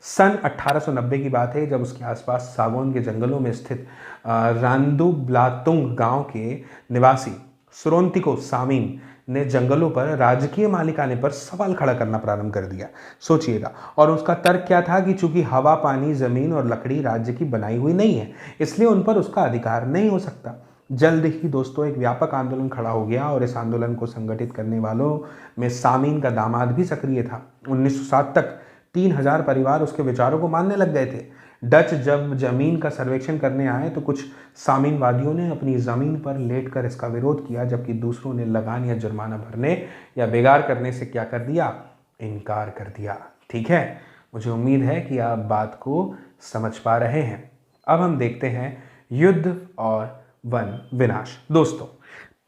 सन 1890 की बात है, जब उसके आसपास सागौन के जंगलों में स्थित रांदुब्लातुंग गांव के निवासी सुरोंतिको सामीन ने जंगलों पर राजकीय मालिकाने पर सवाल खड़ा करना प्रारंभ कर दिया। सोचिएगा, और उसका तर्क क्या था कि चूंकि हवा, पानी, जमीन और लकड़ी राज्य की बनाई हुई नहीं है, इसलिए उन पर उसका अधिकार नहीं हो सकता। जल्द ही दोस्तों एक व्यापक आंदोलन खड़ा हो गया, और इस आंदोलन को संगठित करने वालों में सामीन का दामाद भी सक्रिय था। 1907 तक 3,000 परिवार उसके विचारों को मानने लग गए थे। डच जब जमीन का सर्वेक्षण करने आए तो कुछ सामीनवादियों ने अपनी जमीन पर लेटकर इसका विरोध किया, जबकि दूसरों ने लगान या जुर्माना भरने या बेगार करने से क्या कर दिया, इनकार कर दिया। ठीक है, मुझे उम्मीद है कि आप बात को समझ पा रहे हैं। अब हम देखते हैं युद्ध और वन विनाश। दोस्तों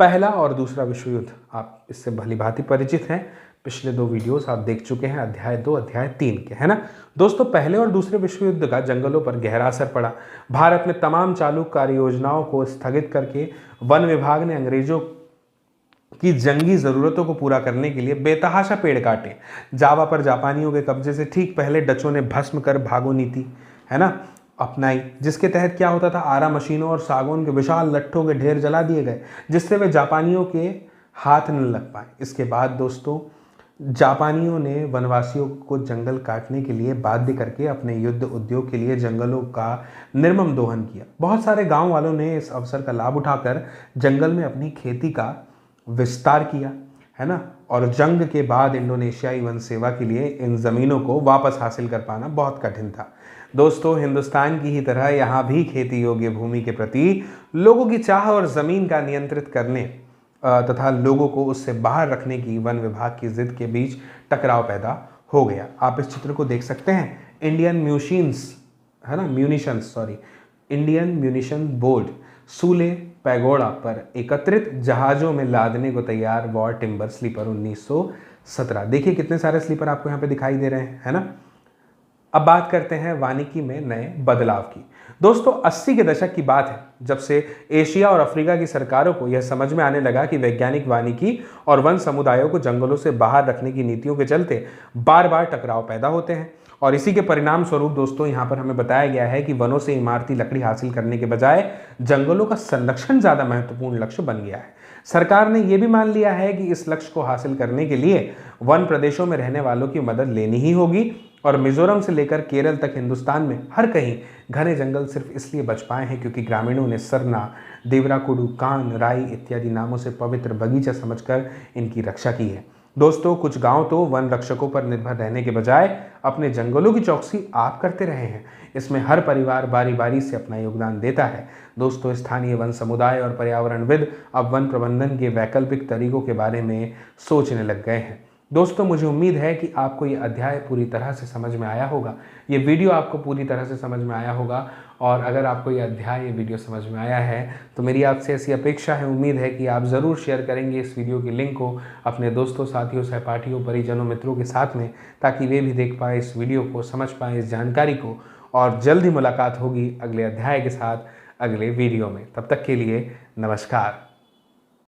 पहला और दूसरा विश्व युद्ध आप इससे भली भांति परिचित हैं, पिछले 2 वीडियोस आप देख चुके हैं, अध्याय 2, अध्याय 3 के, है ना। दोस्तों पहले और दूसरे विश्व युद्ध का जंगलों पर गहरा असर पड़ा। भारत में तमाम चालू कार्य योजनाओं को स्थगित करके वन विभाग ने अंग्रेजों की जंगी जरूरतों को पूरा करने के लिए बेतहाशा पेड़ काटे। जावा पर जापानियों के कब्जे से ठीक पहले डचों ने भस्म कर भागो नीति, है ना, अपनाई, जिसके तहत क्या होता था, आरा मशीनों और सागौन के विशाल लट्ठों के ढेर जला दिए गए, जिससे वे जापानियों के हाथ न लग पाए। इसके बाद दोस्तों जापानियों ने वनवासियों को जंगल काटने के लिए बाध्य करके अपने युद्ध उद्योग के लिए जंगलों का निर्मम दोहन किया। बहुत सारे गांव वालों ने इस अवसर का लाभ उठाकर जंगल में अपनी खेती का विस्तार किया, है ना। और जंग के बाद इंडोनेशियाई वन सेवा के लिए इन जमीनों को वापस हासिल कर पाना बहुत कठिन था। दोस्तों हिंदुस्तान की ही तरह यहाँ भी खेती योग्य भूमि के प्रति लोगों की चाह और जमीन का नियंत्रित करने तथा लोगों को उससे बाहर रखने की वन विभाग की जिद के बीच टकराव पैदा हो गया। आप इस चित्र को देख सकते हैं। इंडियन म्यूनिशन बोर्ड सूले पैगोडा पर एकत्रित जहाजों में लादने को तैयार वॉर टिम्बर स्लीपर 1917। देखिए कितने सारे स्लीपर आपको यहाँ पे दिखाई दे रहे हैं, है ना। अब बात करते हैं वानिकी में नए बदलाव की। दोस्तों 80 के दशक की बात है, जब से एशिया और अफ्रीका की सरकारों को यह समझ में आने लगा कि वैज्ञानिक वानिकी और वन समुदायों को जंगलों से बाहर रखने की नीतियों के चलते बार बार टकराव पैदा होते हैं। और इसी के परिणाम स्वरूप दोस्तों यहाँ पर हमें बताया गया है कि वनों से इमारती लकड़ी हासिल करने के बजाय जंगलों का संरक्षण ज़्यादा महत्वपूर्ण लक्ष्य बन गया है। सरकार ने यह भी मान लिया है कि इस लक्ष्य को हासिल करने के लिए वन प्रदेशों में रहने वालों की मदद लेनी ही होगी, और मिजोरम से लेकर केरल तक हिंदुस्तान में हर कहीं घने जंगल सिर्फ इसलिए बच पाए हैं क्योंकि ग्रामीणों ने सरना, देवराकुडू, कान, राई इत्यादि नामों से पवित्र बगीचा समझकर इनकी रक्षा की है। दोस्तों कुछ गांव तो वन रक्षकों पर निर्भर रहने के बजाय अपने जंगलों की चौकसी आप करते रहे हैं। इसमें हर परिवार बारी बारी से अपना योगदान देता है। दोस्तों स्थानीय वन समुदाय और पर्यावरणविद अब वन प्रबंधन के वैकल्पिक तरीकों के बारे में सोचने लग गए हैं। दोस्तों मुझे उम्मीद है कि आपको ये अध्याय पूरी तरह से समझ में आया होगा, ये वीडियो आपको पूरी तरह से समझ में आया होगा। और अगर आपको ये अध्याय, ये वीडियो समझ में आया है तो मेरी आपसे ऐसी अपेक्षा है, उम्मीद है कि आप ज़रूर शेयर करेंगे इस वीडियो की लिंक को अपने दोस्तों, साथियों, सहपाठियों, परिजनों, मित्रों के साथ में, ताकि वे भी देख पाए इस वीडियो को, समझ पाएँ इस जानकारी को। और जल्द ही मुलाकात होगी अगले अध्याय के साथ, अगले वीडियो में। तब तक के लिए नमस्कार।